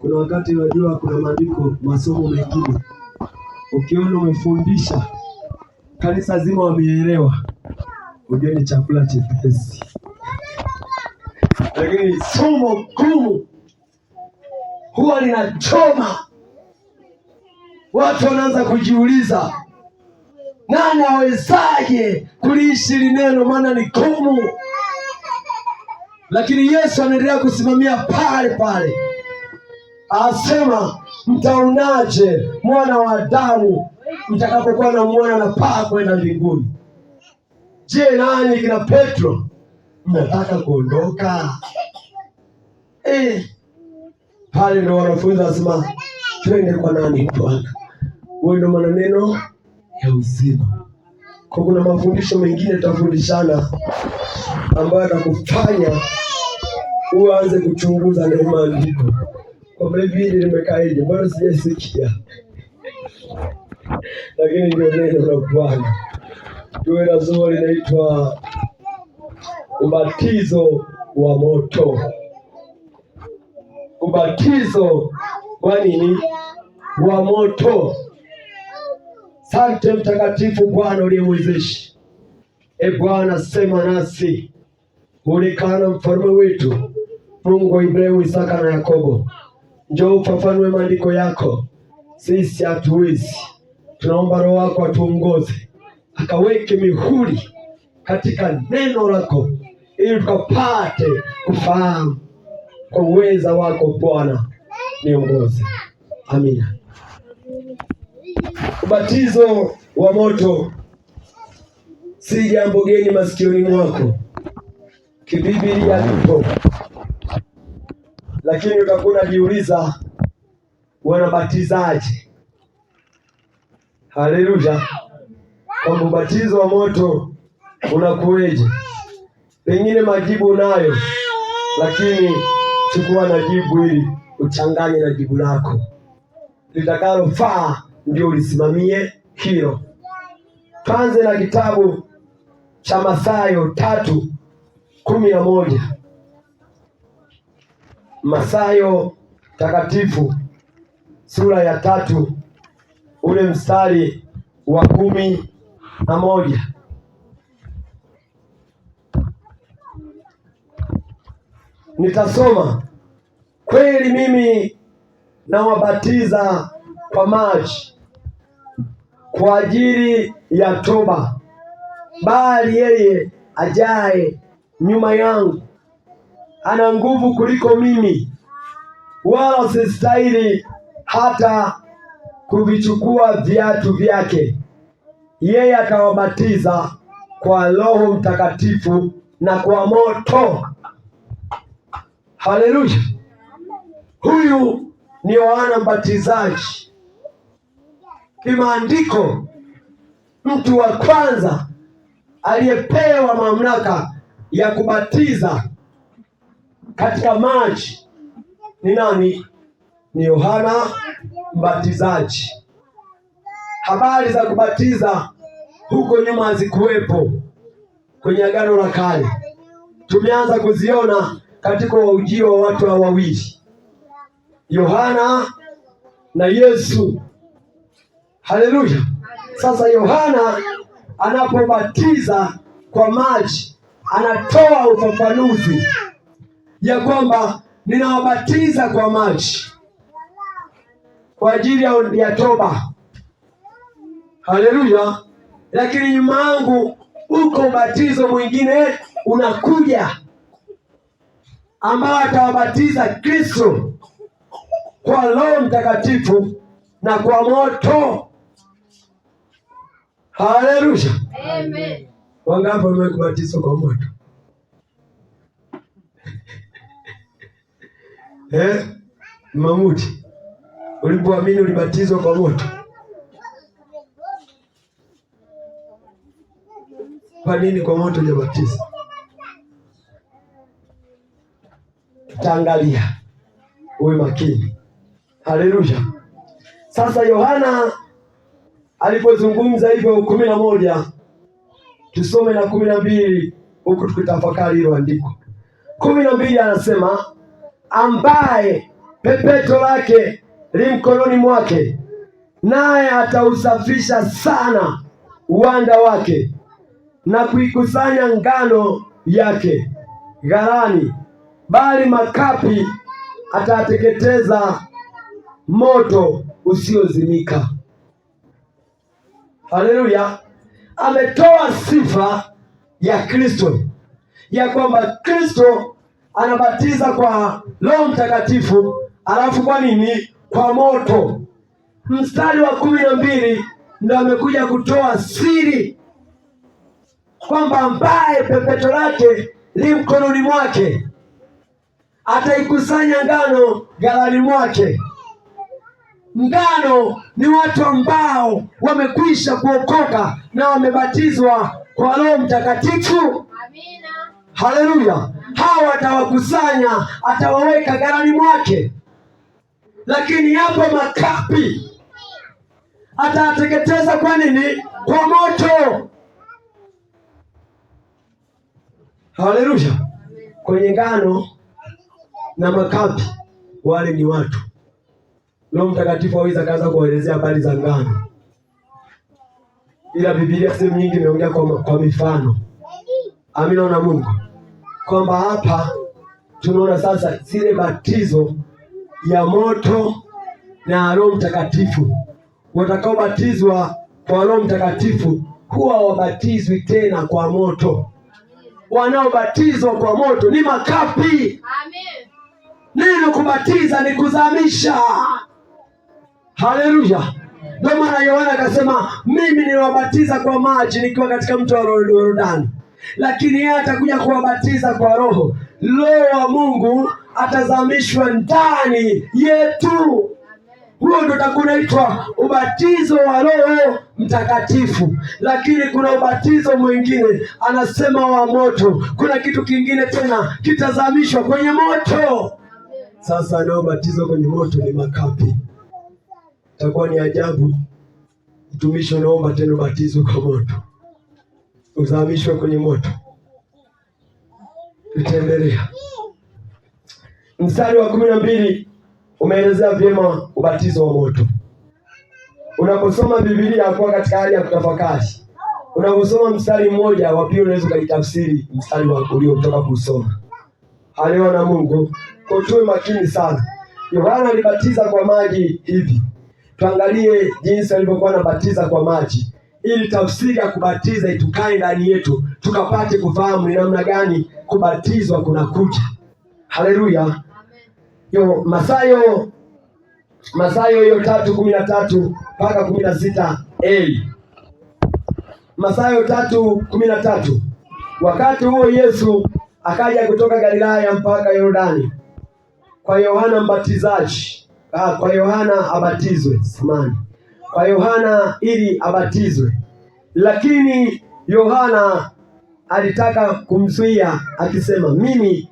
Kuna wakati unajua kuna maandiko, masomo mengine ukiona umefundisha kanisa zima wameelewa, ujue ni chakula chepesi. Lakini somo gumu huwa linachoma. Watu wanaanza kujiuliza, nani awezaje kuliishi neno, maana ni gumu. Lakini Yesu anaendelea kusimamia pale pale, asema mtaonaje mwana wa Adamu mtakapokuwa na mwana na paa kwenda mbinguni? Je, nani kina Petro mnataka kuondoka? Pale ndo wanafunzi wasema twende kwa nani Bwana? Wewe ndo maneno ya uzima. Kwa kuna mafundisho mengine tutafundishana ambayo atakufanya uanze kuchunguza neno maandiko. Kwa hivi nimekaje? Mbona sijasikia? Lakini ndio neno la Bwana. Tuwe na somo linaitwa ubatizo wa moto. Ubatizo wa nini? Wa moto. Asante Mtakatifu Bwana uliyemwezesha. Bwana sema nasi, ulikana mfalme wetu, Mungu wa Ibrahimu, Isaka na Yakobo. Njoo ufafanue maandiko yako, sisi hatuwezi. Tunaomba Roho wako atuongoze, akaweke mihuri katika neno lako, ili tukapate kufahamu. Kwa uweza wako Bwana niongoze. Amina. Ubatizo wa moto si jambo geni masikioni mwako, kibiblia lipo. Lakini utakuwa unajiuliza wanabatizaje? Haleluya! Kwa ubatizo wa moto unakuweje? Pengine majibu unayo, lakini chukua na jibu ili uchanganye na jibu lako litakalofaa, ndio ulisimamie hilo. Tuanze na kitabu cha Mathayo 3:11. Mathayo takatifu sura ya 3 ule mstari wa 11. Nitasoma. Kweli mimi nawabatiza kwa maji kwa ajili ya toba, bali yeye ajaye nyuma yangu ana nguvu kuliko mimi, wala sistahili hata kuvichukua viatu vyake. Yeye atawabatiza kwa Roho Mtakatifu na kwa moto. Haleluya! Huyu ni Yohana Mbatizaji. Kimaandiko, mtu wa kwanza aliyepewa mamlaka ya kubatiza katika maji ni nani? Ni Yohana Mbatizaji. Habari za kubatiza huko nyuma hazikuwepo kwenye Agano la Kale. Tumeanza kuziona katika ujio wa watu hao wawili, Yohana na Yesu. Haleluya! Sasa Yohana anapobatiza kwa maji, anatoa ufafanuzi ya kwamba ninawabatiza kwa maji kwa ajili ya toba. Haleluya! Lakini nyuma yangu uko ubatizo mwingine unakuja, ambao atawabatiza Kristo kwa Roho Mtakatifu na kwa moto. Haleluya! Amen. Wangapi wamekubatizwa kwa moto? Mamuti, ulipoamini ulibatizwa kwa moto. Kwa nini kwa moto hujabatiza? Tutaangalia, uwe makini. Haleluya! Sasa Yohana alipozungumza hivyo 11, tusome na 12 huku tukitafakari hilo andiko. 12 anasema, ambaye pepeto lake li mkononi mwake, naye atausafisha sana uwanda wake na kuikusanya ngano yake ghalani, bali makapi atateketeza moto usiozimika. Haleluya! Ametoa sifa ya Kristo, ya kwamba Kristo anabatiza kwa Roho Mtakatifu, alafu kwa nini? Kwa moto. Mstari wa 12 ndio amekuja kutoa siri kwamba ambaye pepeto lake li mkononi mwake ataikusanya ngano ghalani mwake. Ngano ni watu ambao wamekwisha kuokoka na wamebatizwa kwa Roho Mtakatifu. Amina. Haleluya. Hawa atawakusanya, atawaweka ghalani mwake. Lakini hapo makapi atateketeza kwa nini? Kwa moto. Haleluya. Kwenye ngano na makapi wale ni watu. Roho Mtakatifu hawezi kaanza kuelezea habari za ngano, ila Biblia sehemu nyingi imeongea kwa mifano. Amina na Mungu, kwamba hapa tunaona sasa zile batizo ya moto na Roho Mtakatifu. Watakaobatizwa kwa Roho Mtakatifu huwa wabatizwi tena kwa moto. Wanaobatizwa kwa moto ni makapi. Amen. Neno kubatiza ni kuzamisha. Haleluya. Ndio maana Yohana akasema, mimi niliwabatiza kwa maji nikiwa katika mto wa Yordani, lakini yeye atakuja kuwabatiza kwa Roho. Roho wa Mungu atazamishwa ndani yetu. Huo ndio utakunaitwa ubatizo wa Roho Mtakatifu. Lakini kuna ubatizo mwingine anasema wa moto. Kuna kitu kingine tena kitazamishwa kwenye moto. Sasa anaobatizwa kwenye moto ni makapi. Itakuwa ni ajabu mtumishi unaomba tena ubatizwe kwa moto, uzamishwe kwenye moto. Tutaendelea. Mstari wa 12 umeelezea vyema ubatizo wa moto. Unaposoma Biblia kwa katika hali ya kutafakari, unaposoma mstari mmoja wa pili unaweza kujitafsiri mstari wa uliotoka kusoma. Haleluya na Mungu. Kwa tuwe makini sana. Yohana alibatiza kwa maji hivi. Tuangalie jinsi alivyokuwa anabatiza kwa maji, ili tafsiri ya kubatiza itukae ndani yetu, tukapate kufahamu ni namna gani kubatizwa kunakuja. Haleluya. Yo Mathayo hiyo 3:13 mpaka 16. Mathayo 3:13. Wakati huo Yesu akaja kutoka Galilaya mpaka Yordani kwa Yohana Mbatizaji. Kwa Yohana abatizwe, kwa Yohana ili abatizwe. Lakini Yohana alitaka kumzuia akisema, mimi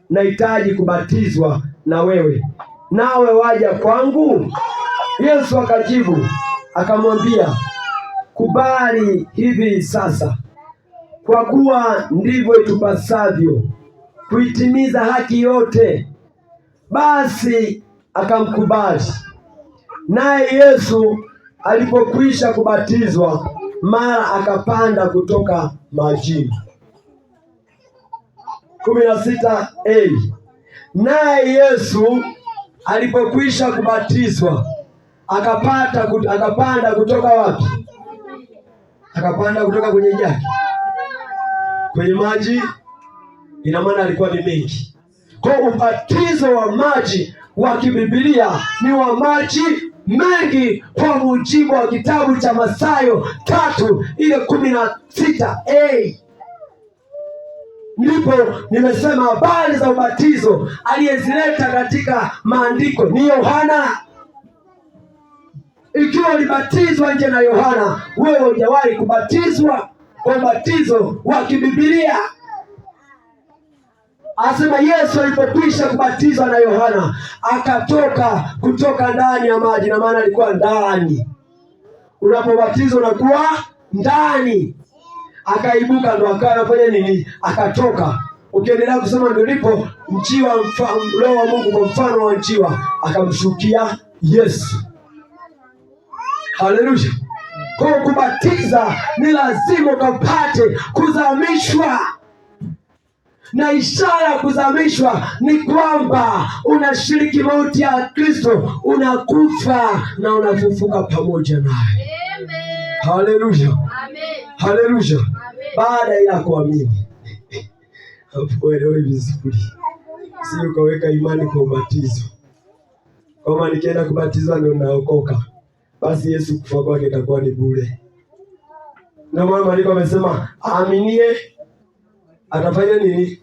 nahitaji kubatizwa na wewe, nawe waja kwangu? Yesu akajibu akamwambia, kubali hivi sasa, kwa kuwa ndivyo itupasavyo kuitimiza haki yote. Basi akamkubali. Naye Yesu alipokwisha kubatizwa, mara akapanda kutoka majini. 16. Naye Yesu alipokwisha kubatizwa akapanda kutoka wapi? Akapanda kutoka kwenye jaki, kwenye maji. Ina maana alikuwa ni mengi. Kwa ubatizo wa maji wa kiBiblia ni wa maji mengi, kwa mujibu wa kitabu cha Mathayo 3:16. Ndipo nimesema habari za ubatizo aliyezileta katika maandiko ni Yohana. Ikiwa ulibatizwa nje na Yohana, wewe hujawahi kubatizwa kwa ubatizo wa kiBiblia. Asema Yesu alipokwisha kubatizwa na Yohana akatoka kutoka ndani ya maji, na maana alikuwa ndani. Unapobatizwa unakuwa ndani, akaibuka, ndo akawa anafanya nini? Akatoka. Ukiendelea kusoma ndipo njiwa, Roho wa Mungu kwa mfano wa njiwa akamshukia Yesu. Haleluya! Kwa kubatiza ni lazima ukapate kuzamishwa, na ishara ya kuzamishwa ni kwamba unashiriki mauti ya Kristo, unakufa na unafufuka pamoja naye. Haleluya, haleluya. Baada ya kuamini hapo, elewe vizuri, si ukaweka imani kwa ubatizo kama nikienda kubatizwa ndio naokoka, basi Yesu kufa kwake itakuwa ni bure. Ndio maana Maandiko amesema aaminie atafanya nini?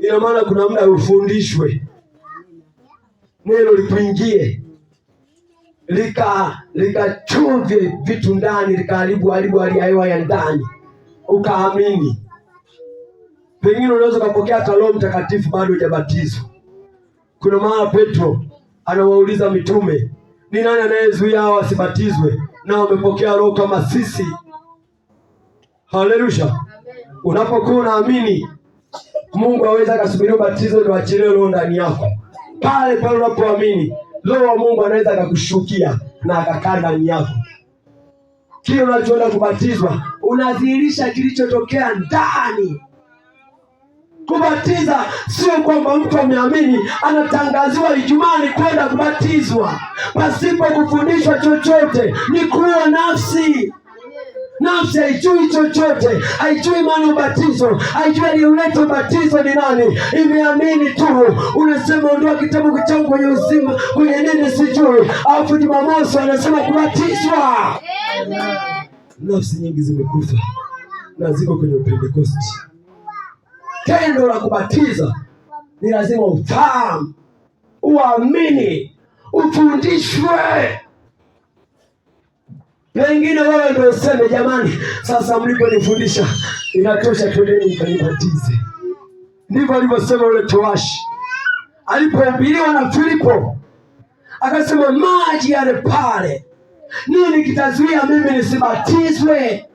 Ina maana kuna muda ufundishwe, neno likuingie, likachuvye vitu ndani, likaharibu hali ya hewa ya ndani, ukaamini. Pengine unaweza kupokea hata Roho Mtakatifu bado hujabatizwa. Kuna maana Petro anawauliza mitume, ni nani anayezuia hao wasibatizwe na wamepokea Roho kama sisi? Haleluya. Unapokuwa unaamini, Mungu aweza akasubiria ubatizo ndio achilie Roho ndani yako. Pale unapoamini, Roho wa Mungu anaweza akakushukia na akakaa ndani yako. Kile unachoenda kubatizwa unadhihirisha kilichotokea ndani. Kubatiza sio kwamba mtu ameamini anatangaziwa Ijumaa kwenda kubatizwa pasipo kufundishwa chochote. Ni kuwa nafsi. Nafsi haijui chochote, haijui maana ubatizo, haijui aliyeleta ubatizo ni nani. Imeamini tu. Unasema ondoa kitabu changu kwenye uzima, kwenye nini sijui, alafu Jumamosi anasema kubatizwa. Nafsi nyingi zimekufa na ziko kwenye Pentekosti. Tendo la kubatiza ni lazima ufahamu, uamini, ufundishwe. Wengine wewe ndio useme jamani, sasa mliponifundisha inatosha, twendeni mkanibatize. Ndivyo alivyosema yule towashi alipohubiriwa na Filipo, akasema maji yale pale, nini kitazuia mimi nisibatizwe?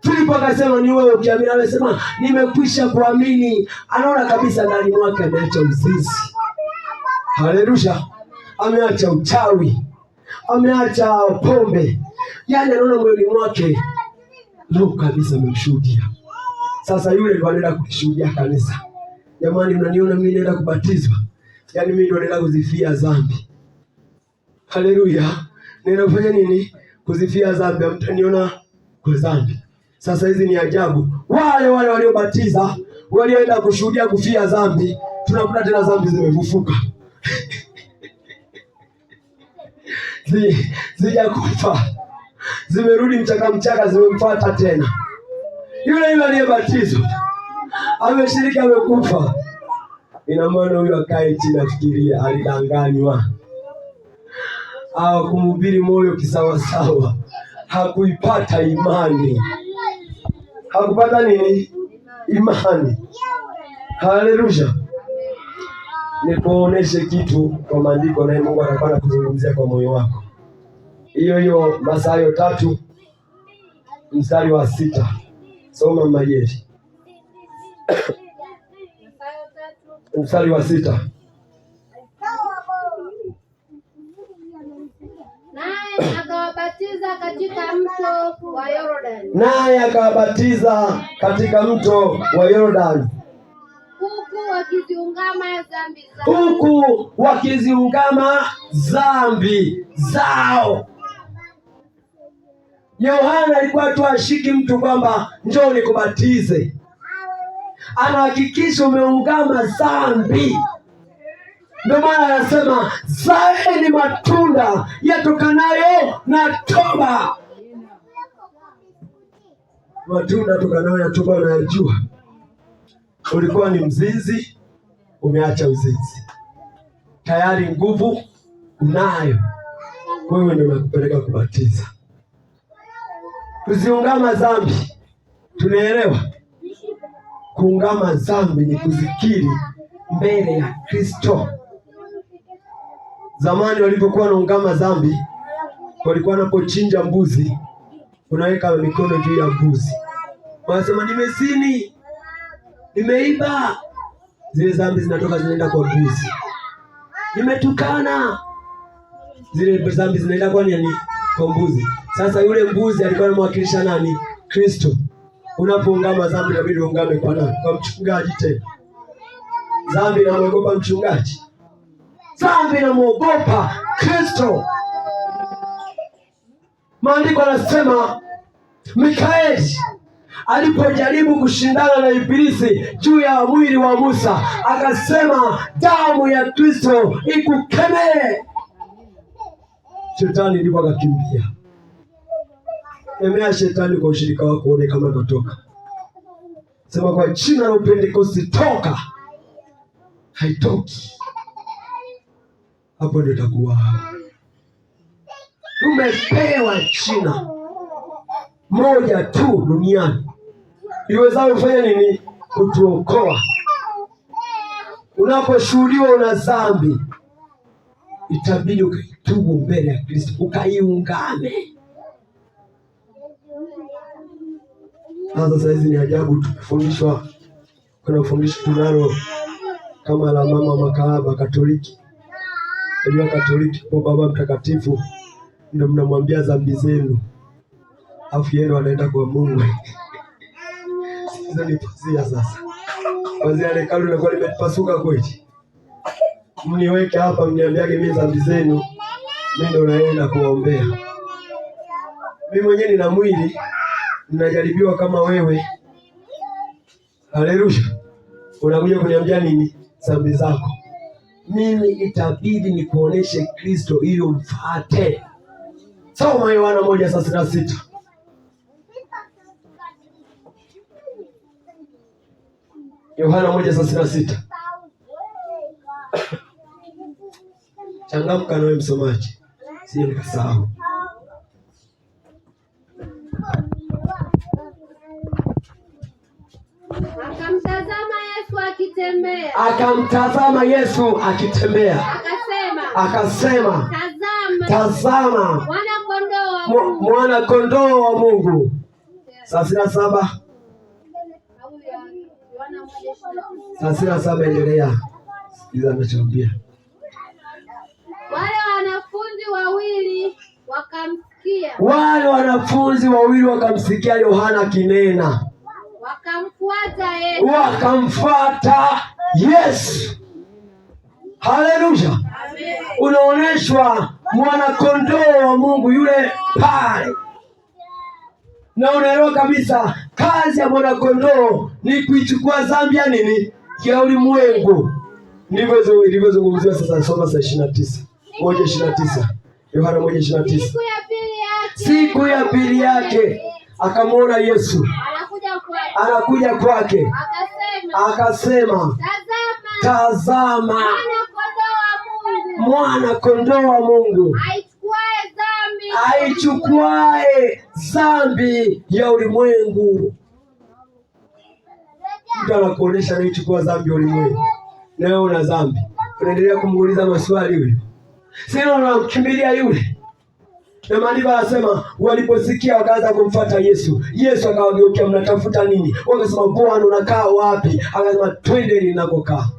Filipo akasema ni wewe ukiamini. Amesema nimekwisha kuamini. Anaona kabisa ndani mwake ameacha uzinzi. Haleluya. Ameacha uchawi, ameacha pombe, yaani anaona moyoni mwake Roho kabisa amemshuhudia. Sasa yule ndio anaenda kushuhudia kanisa, jamani, mnaniona mimi naenda kubatizwa, yaani mimi ndio naenda kuzifia dhambi. Haleluya. Naenda kufanya nini? Kuzifia dhambi. Mtaniona kwa dhambi. Sasa hizi ni ajabu. Wale waliobatiza, walioenda kushuhudia kufia dhambi, tunakuta tena dhambi zimefufuka. Zijakufa, zimerudi mchaka, zimemfuata tena. Yule aliyebatizwa ameshiriki, amekufa. Ina maana huyo akae chini afikiria alidanganywa, au kumhubiri moyo kisawasawa, hakuipata imani. Hakupata nini? Imani. Haleluya. Nikuoneshe kitu kwa Maandiko na Mungu atakwenda kuzungumzia kwa moyo wako. Hiyo Mathayo 3 mstari wa 6. Soma Majeri. Mstari wa 6. Naye akawabatiza katika mto wa Yordani, huku wakiziungama dhambi zao. Yohana alikuwa tu ashiki mtu kwamba njoo nikubatize, anahakikisha umeungama dhambi. Ndio maana anasema zaeni matunda yatokanayo na toba. Matunda yatokanayo na toba unayajua. Ulikuwa ni mzinzi, umeacha uzinzi, tayari nguvu unayo, wewe ndio unakupeleka kubatiza. Kuziungama dhambi, tunaelewa kuungama dhambi ni kuzikiri mbele ya Kristo. Zamani walipokuwa wanaungama dhambi, walikuwa wanapochinja mbuzi, unaweka mikono juu ya mbuzi, wanasema nimezini, nimeiba, zile dhambi zinatoka zinaenda kwa mbuzi. Nimetukana, zile dhambi zinaenda kwa nani? Kwa mbuzi. Sasa yule mbuzi alikuwa anamwakilisha nani? Kristo. Unapoungama dhambi inabidi ungame kwa nani? Kwa mchungaji. Tena dhambi inamwogopa mchungaji, dhambi inamwogopa Kristo. Maandiko yanasema Mikaeli alipojaribu kushindana na Ibilisi juu ya mwili wa Musa, akasema damu ya Kristo ikukemee. Shetani ndipo akakimbia. Kemea shetani kwa ushirika wako, uone kama utatoka. Sema kwa jina la Pentekoste, toka. Haitoki. Hapo ndio itakuwa. Tumepewa jina moja tu duniani iwezao kufanya nini? Kutuokoa. Unaposhuhudiwa una dhambi, itabidi ukaitubu mbele ya Kristo, ukaiungame. Sasa hizi ni ajabu tukifundishwa. Kuna fundisho tunalo kama la mama makahaba Katoliki. Unajua Katoliki kwa Baba Mtakatifu ndio mnamwambia dhambi zenu, afu yeye anaenda kwa Mungu. Hizo ni pazia sasa. Pazia ile hekalu linakuwa limepasuka kweli. Mniweke hapa mniambiage mimi dhambi zenu, mimi ndio naenda kuombea. Mimi mwenyewe nina mwili, ninajaribiwa kama wewe. Haleluya. Unakuja kuniambia nini? Dhambi zako. Mimi itabidi nikuoneshe Kristo ili umfuate. Soma Yohana 1:36. Yohana 1:36. Changamka na wewe msomaji, sije nikasahau. Akamtazama Yesu akitembea. Akasema, tazama mwana kondoo wa Mungu. 37. 37, endelea. Sikiliza anachoambia. Wale wanafunzi wawili wakamsikia Yohana kinena, wakamfuata Yesu. Haleluya. Unaoneshwa mwana kondoo wa Mungu yule pale, na unaelewa kabisa kazi ya mwana kondoo ni kuichukua dhambi ya nini? Ya ulimwengu. Ndivyo ilivyozungumziwa. Sasa soma 29. 1:29. Yohana 1:29. Siku ya pili yake akamwona Yesu anakuja kwake, akasema, tazama mwana kondoo wa Mungu aichukuae dhambi ya ulimwengu. Mtu anakuonesha anaichukua dhambi ya ulimwengu, na wewe una dhambi, unaendelea kumuuliza maswali yule, sio unamkimbilia yule. Na maandiko yanasema waliposikia wakaanza kumfuata Yesu. Yesu akawageukia, mnatafuta nini? Wakasema, Bwana unakaa wapi? Akasema, twende ninakokaa.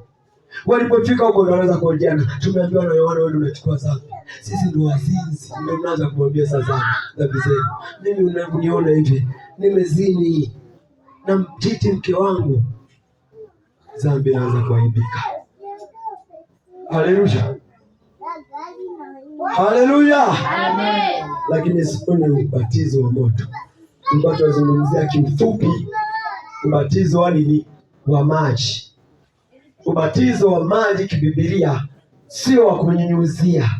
Walipofika huko ndio wanaanza kuhojiana, tumeambiwa na Yohana wewe unachukua dhambi. Sisi ndio wazinzi. Ndio mnaanza kumwambia sasa dhambi zenu. Mimi unaniona hivi, nimezini na mtiti mke wangu. Dhambi inaanza kuaibika. Haleluya. Haleluya. Amen. Lakini siku ni ubatizo wa moto. Tulikuwa tunazungumzia kifupi ubatizo wa nini? Wa maji. Ubatizo wa maji kibibilia sio wa kunyunyuzia.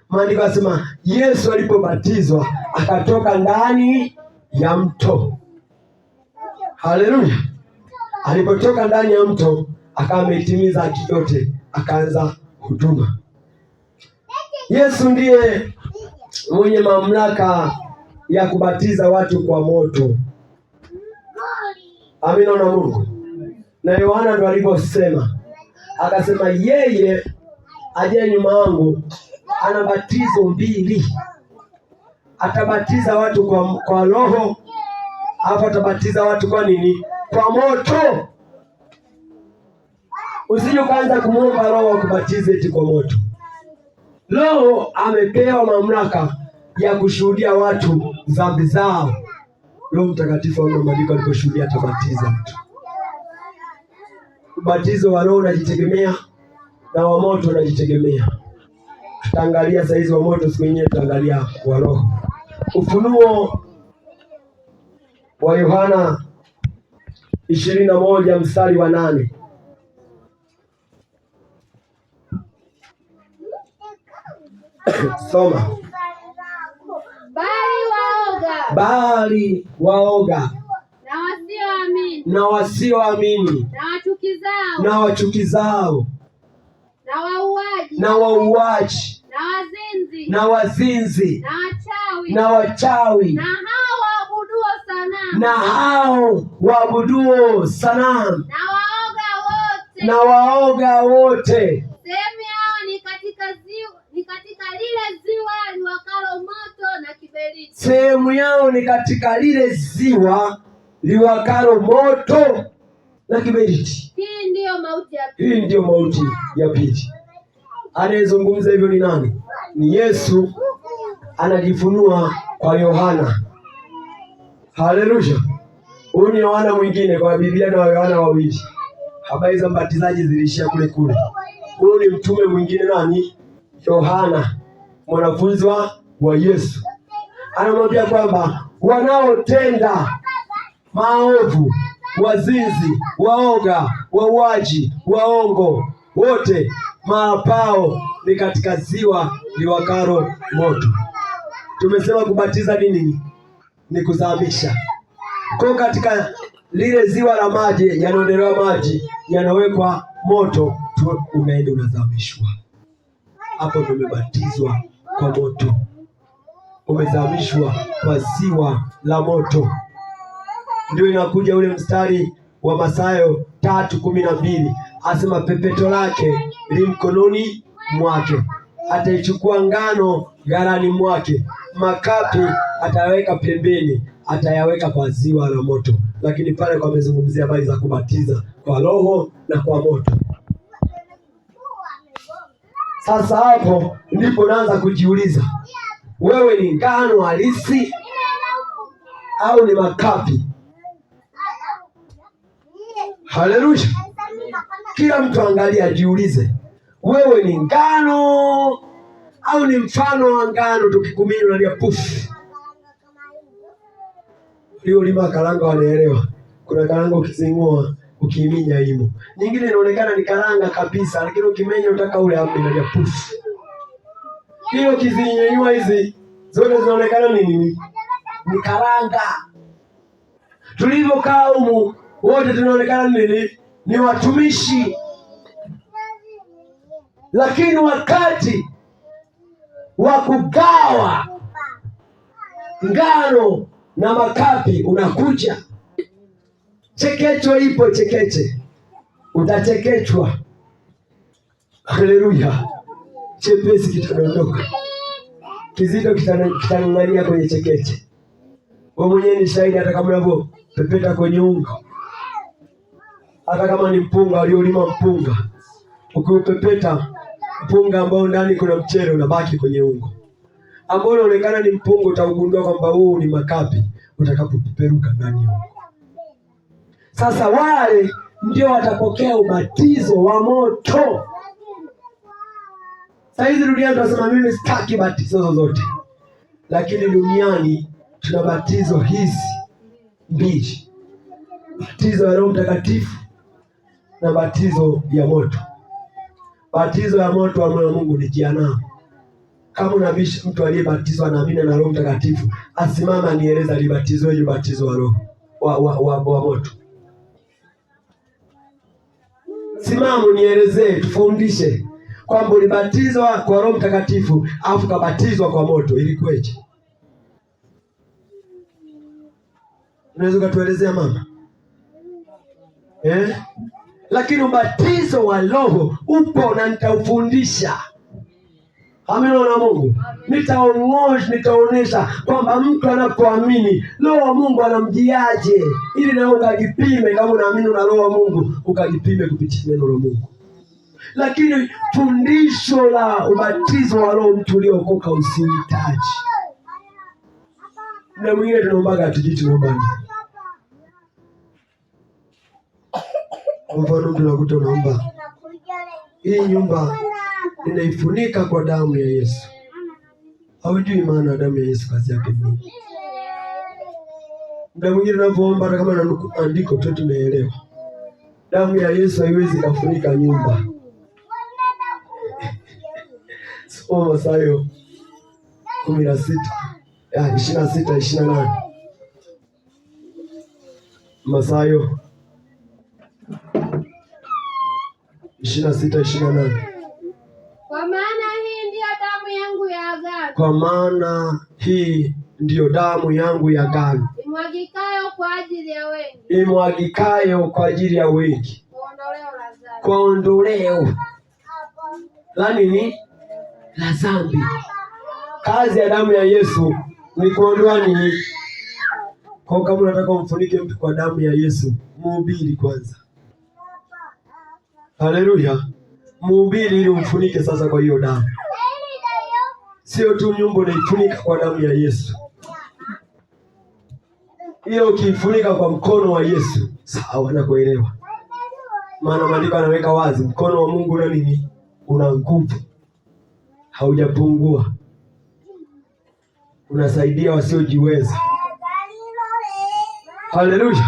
Maandiko yanasema Yesu alipobatizwa akatoka ndani ya mto. Haleluya. Alipotoka ndani ya mto akawa ametimiza haki yote, akaanza huduma. Yesu ndiye mwenye mamlaka ya kubatiza watu kwa moto. Amina na Mungu. Na Yohana ndo alivyosema, akasema yeye aje nyuma yangu ana batizo mbili. Atabatiza watu kwa roho, hapo atabatiza watu kwa nini? Kwa moto. Usije ukaanza kumuomba Roho akubatize eti kwa moto. Roho amepewa mamlaka ya kushuhudia watu dhambi zao. Roho Mtakatifu ana maandiko aliposhuhudia atabatiza mtu. Ubatizo wa Roho unajitegemea na wa moto unajitegemea. Tutaangalia saa hizi wa moto, siku nyingine tutaangalia wa Roho. Ufunuo wa Yohana 21 mstari wa 8. Soma. Bali waoga na wasioamini na wachukizao na wauaji na wazinzi na wachawi na hao waabuduo sanamu na waoga wote sehemu yao ni katika lile ziwa liwakalo moto na kiberiti. Sehemu yao ni katika lile ziwa liwakalo moto na kiberiti. Hii ndiyo mauti ya pili. Anayezungumza hivyo ni nani? Ni Yesu, anajifunua kwa Yohana. Haleluya! Huyu ni Yohana mwingine kwa Biblia, na Yohana wawili. Habari za mbatizaji zilishia kule kule. Huyu ni mtume mwingine, nani? Yohana, mwanafunzi wa Yesu. Anamwambia kwamba wanaotenda maovu, wazinzi, waoga, wauaji, waongo, wote maapao ni katika ziwa liwakalo moto. Tumesema kubatiza ni nini? Ni kuzamisha. Kwa katika lile ziwa la maji, yanaondolewa maji, yanawekwa moto, unaenda unazamishwa. Hapo ndio umebatizwa kwa moto, umezamishwa kwa ziwa la moto. Ndio inakuja ule mstari wa Mathayo 3:12, asema pepeto lake li mkononi mwake, ataichukua ngano ghalani mwake, makapi atayaweka pembeni, atayaweka kwa ziwa la moto. Lakini pale kwa amezungumzia habari za kubatiza kwa Roho na kwa moto. Sasa hapo ndipo naanza kujiuliza, wewe ni ngano halisi au ni makapi? Haleluya! Kila mtu angalia, ajiulize, wewe ni ngano au ni mfano wa ngano? Tukikumini unalia pufu. Leo lima karanga wanaelewa. Kuna karanga ukizing'oa ukiminya imo. Nyingine inaonekana ni karanga kabisa, lakini ukimenya utaka ule hapo inalia pufu. Hiyo kizinyenyua hizi zote zinaonekana ni nini? Ni karanga. Tulivyokaa humu wote tunaonekana nini? Ni watumishi. Lakini wakati wa kugawa ngano na makapi unakuja. Chekecho ipo, chekeche utachekechwa. Haleluya! Chepesi kitadondoka, kizito kitang'ang'ania kwenye chekeche. Wewe mwenyewe ni shahidi, hata kama unavyo pepeta kwenye unga, hata kama ni mpunga waliolima mpunga, ukiupepeta mpunga ambao ndani kuna mchele unabaki kwenye unga ambao unaonekana ni mpunga, utaugundua kwamba huu ni makapi utakapopeperuka ndani ya unga. Sasa wale ndio watapokea ubatizo wa moto. Sasa hizi duniani tunasema mimi sitaki batizo zozote, lakini duniani tuna batizo hizi mbili: batizo ya Roho Mtakatifu na batizo ya moto. Batizo ya moto wa moyo wa Mungu ni jehanamu. Kama unabisha mtu aliyebatizwa na amina na Roho Mtakatifu, asimama anieleza alibatizwaje ubatizo wa Roho wa moto. Simama nielezee, tufundishe kwamba ulibatizwa kwa Roho Mtakatifu afu kabatizwa kwa moto, ilikuweje? Unaweza kutuelezea mama? Lakini ubatizo wa Roho upo na nitaufundisha. Amina na Mungu. Nitaonyesha kwamba mtu anapoamini Roho wa Mungu anamjiaje, ili na ukajipime kama unaamini na Roho wa Mungu, ukajipime kupitia neno la Mungu. Lakini fundisho la ubatizo wa Roho mtu uliokoka usihitaji. Na mwingine tunaombaga tujiti tunaomba. Mfano mtu anakuta unaomba, hii nyumba ninaifunika kwa damu ya Yesu. Haujui maana ya damu ya Yesu, kazi yake nini? Na mwingine unapoomba hata kama andiko tu tunaelewa. Damu ya Yesu haiwezi kufunika nyumba. Soma Mathayo 26:28. Mathayo 26:28. Kwa maana hii ndiyo damu yangu ya agano, imwagikayo kwa ajili ya wengi, kwa ondoleo la nini? La dhambi. Kazi ya damu ya Yesu ni kuondoa nini? Kwa kama unataka umfunike mtu kwa damu ya Yesu, mhubiri kwanza. Haleluya. Mhubiri ili umfunike sasa kwa hiyo damu. Sio tu nyumba unaifunika kwa damu ya Yesu. Hiyo ukiifunika kwa mkono wa Yesu, sawa na kuelewa. Maana maandiko yanaweka wazi, mkono wa Mungu na nini? Una nguvu. Haujapungua. Unasaidia wasiojiweza. Haleluya.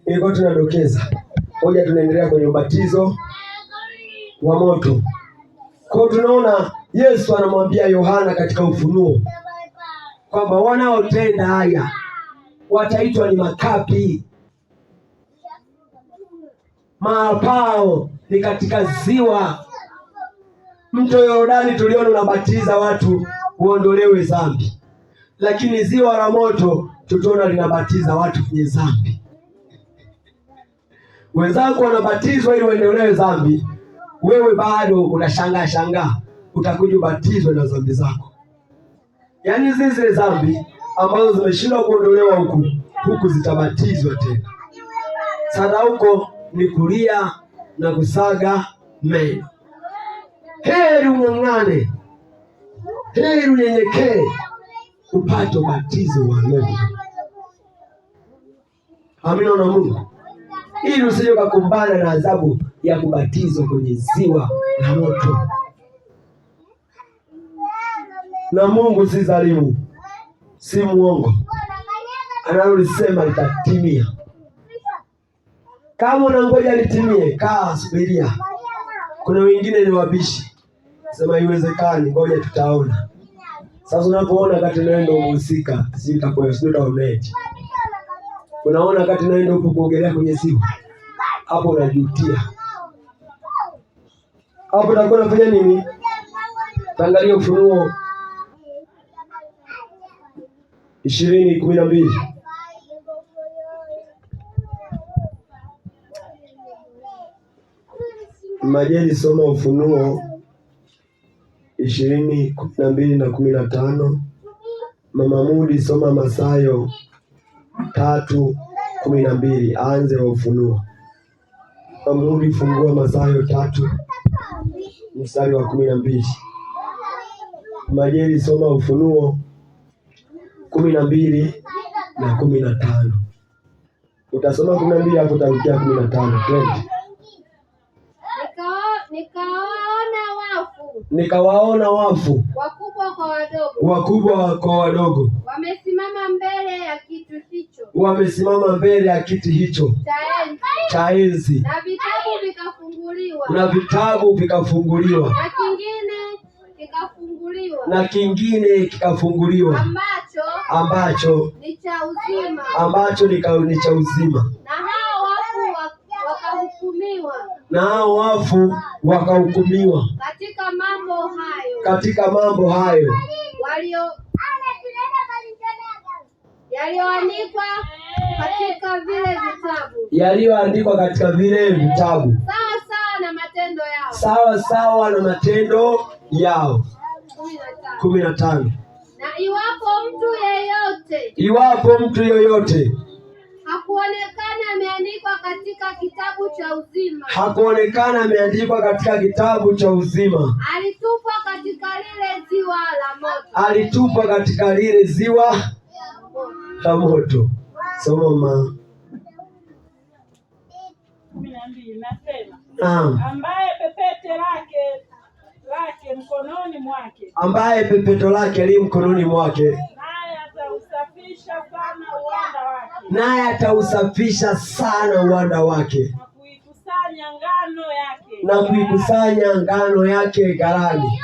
Nilikuwa tunadokeza. Hoja tunaendelea kwenye ubatizo wa moto. Kwa tunaona Yesu anamwambia Yohana katika Ufunuo kwamba wanaotenda haya wataitwa ni makapi. Mapao ni katika ziwa mto Yordani tuliona unabatiza watu uondolewe dhambi. Lakini ziwa la moto tutaona linabatiza watu kwenye dhambi. Wenzako wanabatizwa ili waondolewe dhambi, wewe bado unashangaa utakuja ubatizwe na dhambi zako. Yaani zile dhambi ambazo zimeshindwa kuondolewa huku zitabatizwa tena. Sasa huko ni kulia na kusaga meno. Heri ung'ang'ane, heri unyenyekee, upate ubatizo wa Roho. Amina na Mungu. Ili usije kukumbana na adhabu ya kubatizwa kwenye ziwa la moto. Na Mungu si dhalimu, si muongo. Analolisema litatimia. Kama unangoja litimie, kaa subiria. Kuna wengine ni wabishi, sema haiwezekani, ngoja tutaona. Sasa unapoona kati naenda umehusika, utaoneje? Unaona kati naenda upo kuogelea kwenye ziwa, hapo unajutia. Hapo utakuwa unafanya nini? Angalia Ufunuo 20:12. Majeni soma Ufunuo 20:12 na 15. Mama Mudi soma Mathayo 3:12. Aanze wa Ufunuo. Mama Mudi fungua Mathayo 3 mstari wa 12. Majeni soma Ufunuo 12 na 15. Utasoma 12 hapo utarukia 15. Twende. Nikawaona wafu wakubwa kwa wadogo wamesimama mbele ya kiti hicho cha enzi, na vitabu vikafunguliwa, na kingine kikafunguliwa ambacho ni cha uzima. Na hao wafu wakahukumiwa katika mambo hayo yaliyoandikwa katika vile vitabu, sawa sawa na matendo yao. 15. Na iwapo mtu yeyote hakuonekana ameandikwa katika kitabu cha uzima, alitupwa katika lile ziwa la moto. Soma 12 nasema, ambaye pepeto lake li mkononi mwake, naye atausafisha sana uwanda wake, na kuikusanya ngano yake ghalani,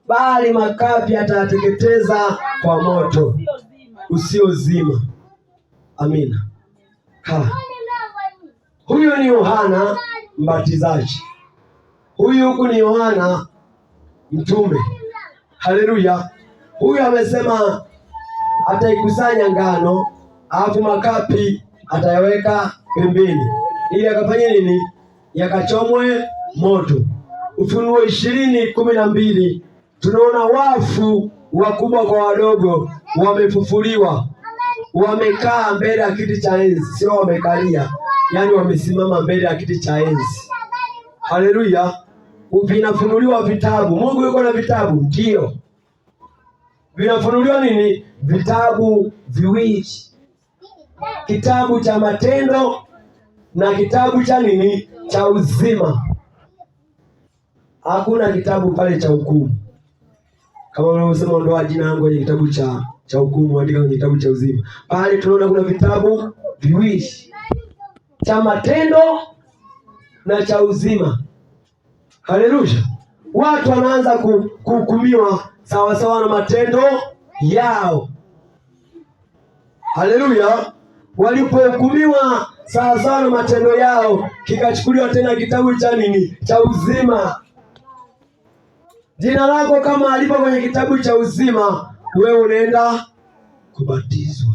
bali makapi atayateketeza kwa moto usiozima. Amina. Huyu ni Yohana Mbatizaji. Huyu huku ni Yohana mtume. Haleluya. Huyu amesema ataikusanya ngano, alafu makapi atayaweka pembeni, ili akafanye nini? Yakachomwe moto. Ufunuo 20:12 tunaona wafu wakubwa kwa wadogo wamefufuliwa, wamekaa mbele ya kiti cha enzi. Sio wamekalia, yani wamesimama mbele ya kiti cha enzi. Haleluya. Vinafunuliwa vitabu. Mungu yuko na vitabu, ndio. Vinafunuliwa nini? Vitabu viwili, kitabu cha matendo na kitabu cha nini? Cha uzima. Hakuna kitabu pale cha hukumu, kama unavyosema ondoa jina langu kwenye kitabu cha hukumu, andika kwenye kitabu cha uzima. Pale tunaona kuna vitabu viwili, cha matendo na cha uzima. Haleluya. Watu wanaanza kuhukumiwa sawa sawa na matendo yao. Haleluya. Walipohukumiwa sawa sawa na matendo yao, kikachukuliwa tena kitabu cha nini? Cha uzima. Jina lako kama alipo kwenye kitabu cha uzima, wewe unaenda kubatizwa.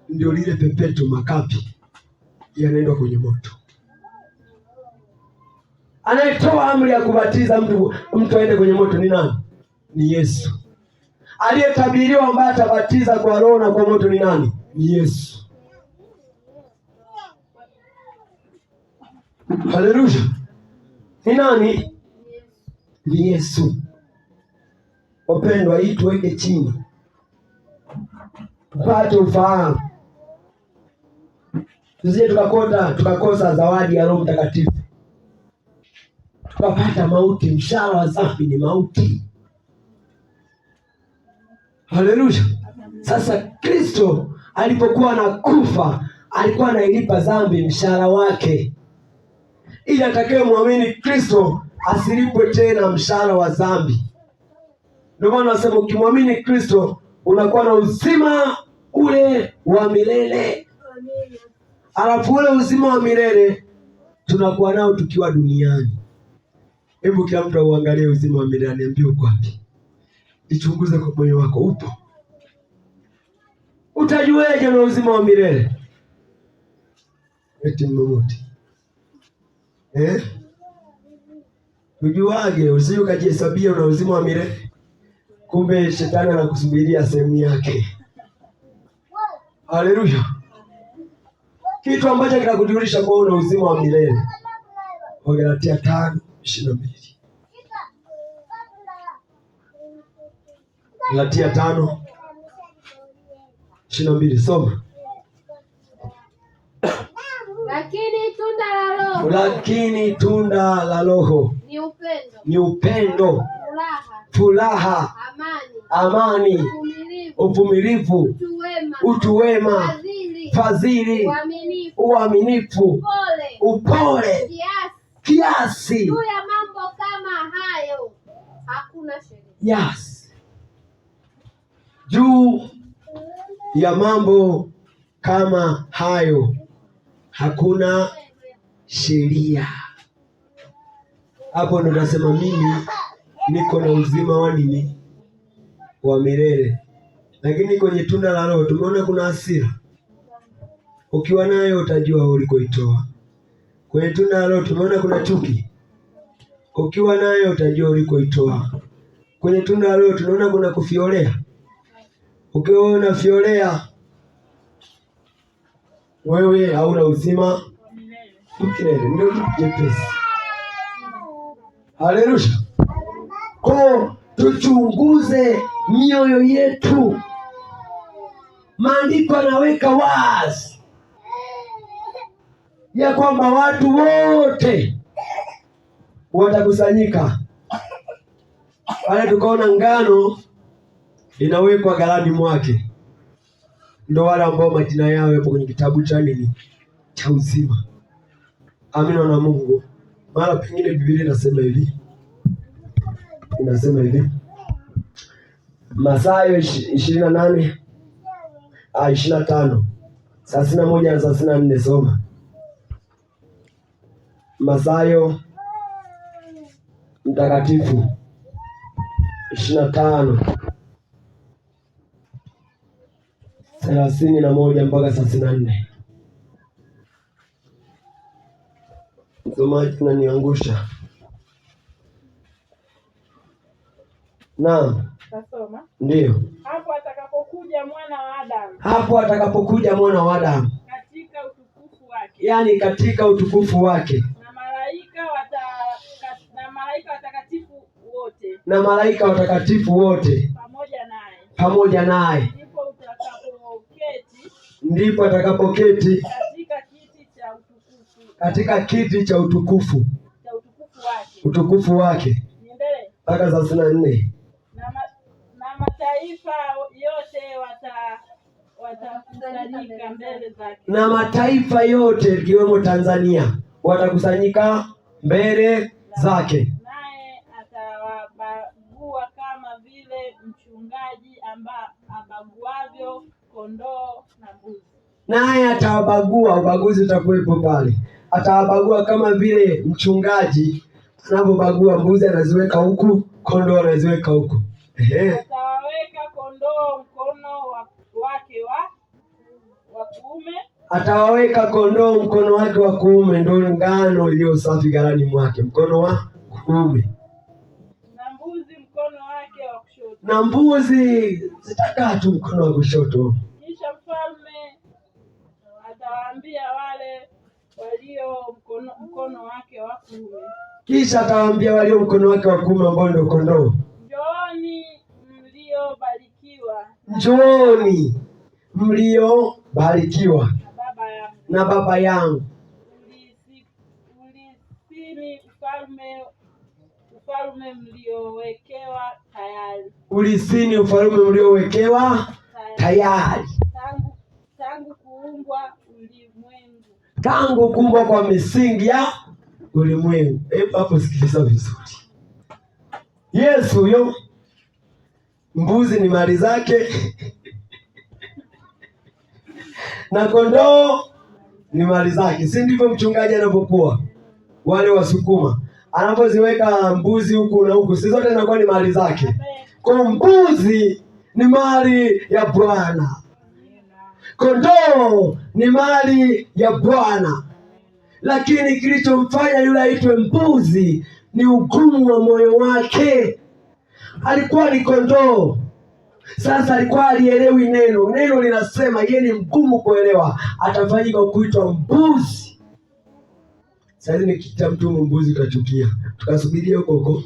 Ndio lile pepeto, makapi yanaenda kwenye moto. Anayetoa amri ya kubatiza mtu aende kwenye moto ni nani? Ni Yesu. Aliyetabiriwa ambaye atabatiza kwa Roho na kwa moto ni nani? Ni Yesu. Haleluya. Ni nani? Ni Yesu. Wapendwa, hii tuweke chini tupate ufahamu, tusije tukakosa zawadi ya Roho Mtakatifu, tukapata mauti. Mshahara wa dhambi ni mauti. Haleluya. Sasa Kristo alipokuwa anakufa alikuwa anailipa dhambi mshahara wake, ili atakaye muamini Kristo asilipwe tena mshahara wa dhambi. Ndio maana nasema ukimwamini Kristo unakuwa na uzima ule wa milele. Alafu ule uzima wa milele tunakuwa nao tukiwa duniani. Hebu kila mtu auangalie uzima wa milele, niambie uko wapi? Ichunguze kwa moyo wako, upo? Utajueje na uzima wa milele? Eti mmoja. Ujuage, usije ukajihesabia una uzima wa milele, kumbe shetani anakusubiria sehemu yake. Haleluya. Kitu ambacho kinakujulisha kwa una uzima wa milele, Wagalatia 5:22. Galatia 5:22, soma. Lakini tunda la Roho ni upendo, furaha, amani, uvumilivu, utu wema, fadhili, uaminifu, upole, kiasi. Juu ya mambo kama hayo hakuna sheria. Yes. Juu ya mambo kama hayo hakuna sheria. Hapo ndo nasema mimi niko na uzima wa nini? Wa milele. Lakini kwenye tunda la Roho tumeona kuna hasira. Ukiwa nayo utajua ulikoitoa. Kwenye tunda la Roho tumeona kuna chuki. Ukiwa nayo utajua ulikoitoa. Kwenye tunda leo tunaona kuna kufiolea. Ukiwa unafiolea, wewe hauna uzima milele. Ndio jepesi. Haleluya. Kwa tuchunguze mioyo yetu. Maandiko yanaweka wazi ya kwamba watu wote watakusanyika. Wale tukaona ngano inawekwa ghalani mwake, ndio wale ambao majina yao yapo kwenye kitabu cha nini? Cha uzima. Amina na Mungu. Mara pengine Biblia inasema hivi. Mathayo 28 25 31 na 34. Soma Mathayo mtakatifu 25 31 mpaka 34. Msomaji unaniangusha. Naam. Tasoma. Ndio. Hapo atakapokuja mwana wa Adamu katika utukufu wake. Yaani katika utukufu wake. Na malaika watakatifu wote pamoja naye. Ndipo atakapoketi katika kiti cha utukufu wake. Mpaka 34. Na mataifa yote watakusanyika mbele zake. Na mataifa yote ikiwemo Tanzania watakusanyika mbele zake. Naye atawabagua kama vile mchungaji abaguavyo kondoo na mbuzi. Naye atawabagua, ubaguzi utakuwepo pale. Atawabagua kama vile mchungaji anavyobagua mbuzi, anaziweka huku, kondoo anaziweka huku. Atawaweka kondoo mkono wake wa kuume. Ndio ngano iliyo safi ghalani mwake, mkono wa kuume. Na mbuzi zitakaa tu mkono wa kushoto. Kisha mfalme atawaambia wale walio mkono wake wa kuume. Ambao ndio kondoo. Njooni mliobarikiwa na Baba yangu. Ulisini ufalme mliowekewa tayari. Tangu kuumbwa kwa misingi ya ulimwengu. Hapo sikiliza vizuri. Yesu huyo, mbuzi ni mali zake na kondoo ni mali zake. Si ndivyo mchungaji anapokuwa? Wale Wasukuma anapoziweka mbuzi huku na huku, si zote zinakuwa ni mali zake. Kwa mbuzi ni mali ya Bwana, kondoo ni mali ya Bwana. Lakini kilichomfanya yule aitwe mbuzi ni ugumu wa moyo wake. Alikuwa ni kondoo, sasa alikuwa alielewi neno. Neno linasema yeye ni mgumu kuelewa, atafanyika kuitwa mbuzi. Sasa nikiita mtu mbuzi utachukia. Tukasubiria huko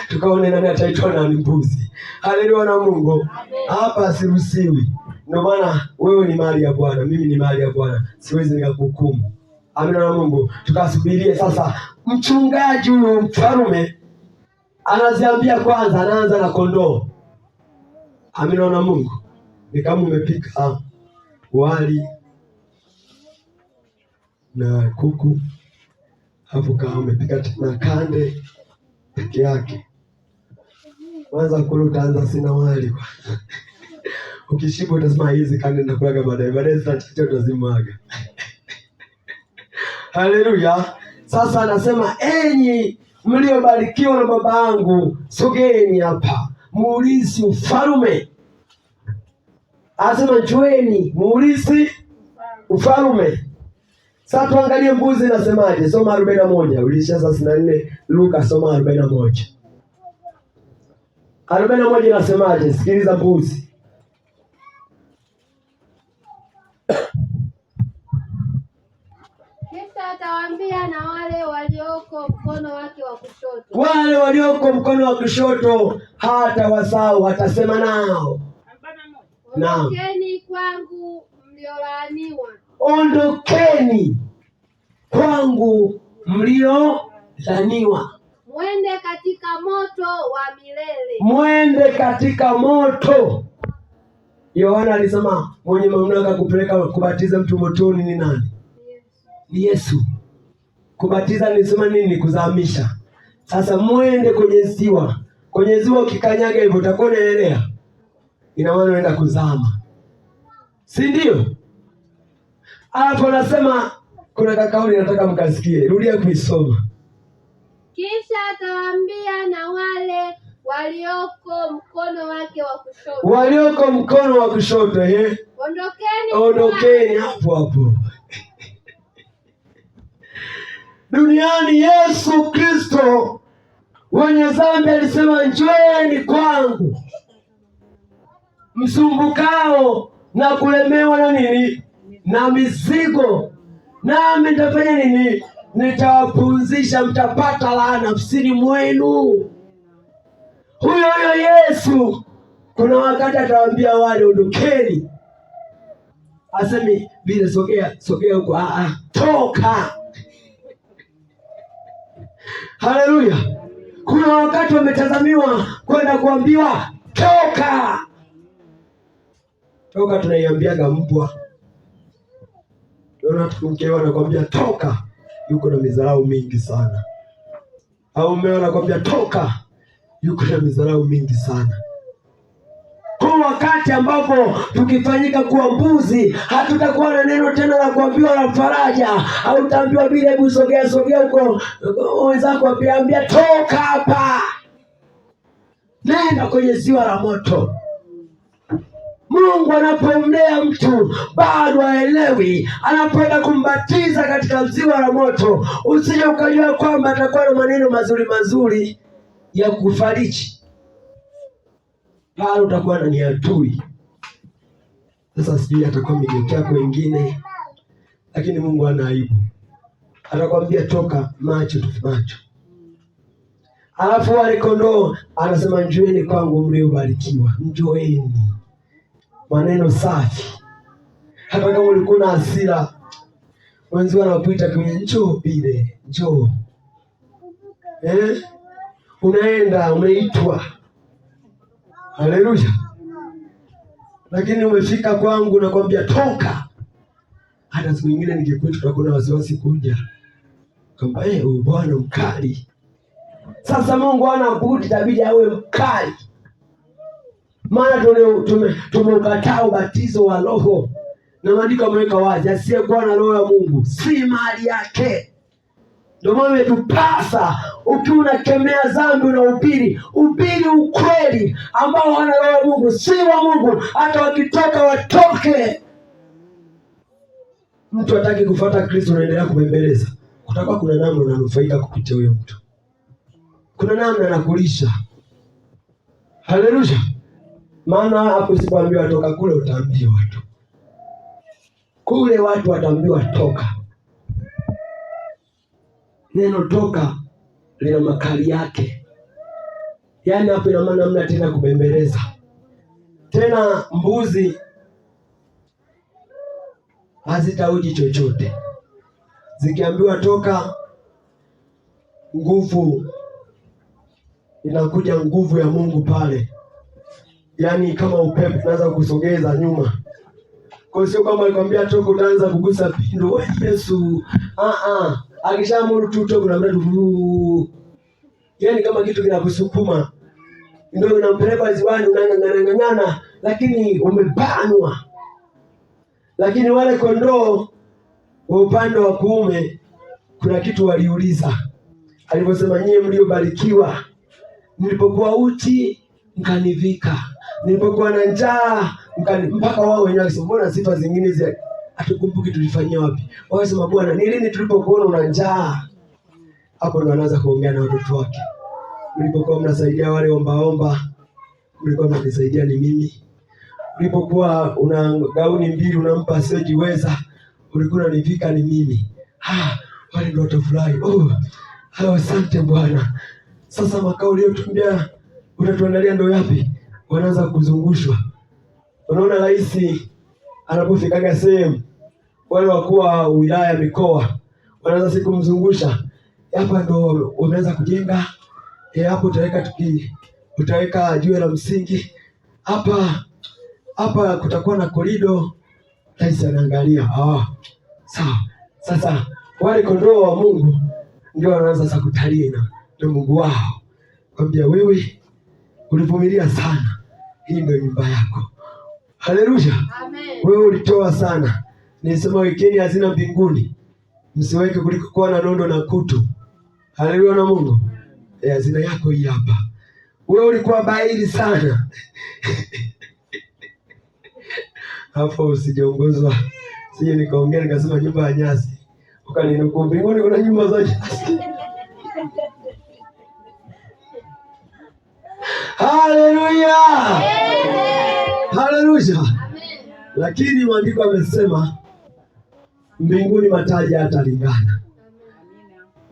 tukaone nani ataitwa nani mbuzi. Haleluya na Mungu. Hapa asiruhusiwi. Ndio maana wewe ni mali ya Bwana, mimi ni mali ya Bwana, siwezi nikakuhukumu. Amina na Mungu. Tukasubirie sasa. Mchungaji huyo mfalme anaziambia kwanza, anaanza na kondoo. Amina na Mungu. Ni kama umepika wali na kuku, hapo kama umepika na kande peke yake. Kwanza kula utaanza sina wali. Ukishiba utasema hizi kande nakulaga baadaye zitachicha utazimwaga. Haleluya. Sasa anasema enyi mliobarikiwa na Baba yangu, sogeni hapa muulisi ufalme. Anasema njoeni muulisi ufalme. Sasa tuangalie mbuzi nasemaje. Soma 41. Ulisha 34. Luka soma 41. 41 nasemaje? Sikiliza mbuzi. Kisha atawaambia na wale walioko mkono wake wa kushoto. Wale walioko mkono wa kushoto hata wasahau, atasema nao. Ondokeni kwangu mliolaaniwa. Ondokeni kwangu mliolaaniwa. Mwende katika moto wa milele. Mwende katika moto. Yohana alisema mwenye mamlaka kupeleka kubatiza mtu motoni ni nani? Ni Yesu. Kubatiza nilisema nini? Kuzamisha. Sasa mwende kwenye ziwa. Kwenye ziwa ukikanyaga hivyo utakuwa unaelea. Ina maana unaenda kuzama. Si ndio? Hapo nasema kuna kakauli nataka mkasikie. Rudia kuisoma. Kisha atawaambia na wale walioko mkono wake wa kushoto. Walioko mkono wa kushoto, ondokeni hapo hapo. Duniani Yesu Kristo wenye dhambi alisema njooni kwangu msumbukao na kulemewa na nini? Na mizigo, nami nitafanya nini? Nitawapumzisha, mtapata raha nafsini mwenu. Huyo Yesu kuna wakati atawaambia wale ondokeni. Asemi vile sogea huko, toka. Haleluya. Kuna wakati wametazamiwa kwenda kuambiwa toka. Toka tunaiambiaga mbwa. Unaona mkeo anakuambia toka, yuko na mizarau mingi sana. Au mmeo anakuambia toka, yuko na mizarau mingi sana. Kwa wakati ambapo tukifanyika kuwa mbuzi, hatutakuwa na neno tena la kuambiwa la faraja. Au utaambiwa bila, hebu sogea huko, wenzako wapiambia toka hapa, nenda kwenye ziwa la moto. Mungu anapomlea mtu bado haelewi, anapoenda kumbatiza katika ziwa la moto, usije ukajua kwamba atakuwa na maneno mazuri ya kufariji. Pale utakuwa na niatui. Sasa sijui atakuwa migeukia kwa wengine, lakini Mungu hana aibu. Atakwambia toka, macho. Alafu wale kondoo anasema njoeni kwangu mliobarikiwa. Njoeni. Maneno safi. Hata kama ulikuwa na hasira, wenzao wanakuita kwenye njoo bile, njoo. Unaenda, umeitwa. Haleluya. Lakini umefika kwangu na kwambia toka. Hata siku nyingine nikikuita tutakuwa na wasiwasi kuja. Kwamba huyu Bwana mkali. Sasa Mungu hana budi, itabidi awe mkali. Maana tumeukataa ubatizo wa Roho. Na maandiko yameweka wazi, asiyekuwa na Roho ya Mungu si mali yake. Ndio maana imetupasa ukiwa unakemea dhambi unahubiri ukweli ambao wana Roho ya Mungu, si wa Mungu. Hata wakitoka watoke. Mtu hataki kufuata Kristo, unaendelea kubembeleza, kutakuwa kuna namna unanufaika kupitia huyo mtu. Kuna namna anakulisha. Haleluya. Maana hapo usipoambiwa toka kule, utaambiwa tu kule, watu wataambiwa toka. Neno toka lina makali yake. Yaani hapo ina maana mna tena kubembeleza. Tena mbuzi hazitauji chochote. Zikiambiwa toka, nguvu inakuja, nguvu ya Mungu pale. Yaani kama upepo unaanza kusogeza nyuma. Kwa sio kama alikwambia toka utaanza kugusa pindo. Yesu akishaamuru tu toka na mradi. Yaani kama kitu kinakusukuma ndio unampeleka ziwani, unang'ang'ana lakini umebanwa. Lakini wale kondoo wa upande wa kuume kuna kitu waliuliza. Aliposema nyie mliobarikiwa, nilipokuwa uchi mkanivika, nilipokuwa na njaa mpaka wao wenyewe wakisema mbona sifa zingine hatukumbuki tulifanyia wapi. Wasema Bwana, ni lini tulipokuona una njaa? Hapo ndo anaanza kuongea na watoto wake. Mlipokuwa mnasaidia wale ombaomba, mlikuwa mnanisaidia ni mimi. Ulipokuwa una gauni mbili unampa asiyejiweza, ulikuwa unanivika ni mimi. Wale ndio watafurahi. Asante Bwana. Sasa makao uliyotuambia utatuandalia ndo yapi? Wanaanza kuzungushwa. Unaona rais anapofikaga sehemu, wale wakuu wa wilaya, mikoa, wanaanza siku mzungusha. Hapa ndo umeanza kujenga. Hapo utaweka jiwe la msingi. Hapa kutakuwa na korido. Rais anaangalia. Sawa. Sasa wale kondoo wa Mungu ndio wanaanza sasa kutalii na Mungu wao. Kwambia wewe ulivumilia sana. Hii ndio nyumba yako. Haleluya. Amen. Wewe ulitoa sana. Nilisema wekeni hazina mbinguni. Msiweke kuliko kuwa na nondo na kutu. Haleluya na Mungu. Hazina yako hii hapa. Wewe ulikuwa baili sana. Hapo usijiongozwa. Sije nikaongea nikasema nyumba ya nyasi. Ukaninuku mbinguni kuna nyumba za nyasi. Haleluya. Haleluya. Lakini maandiko yamesema mbinguni mataji hayatalingana.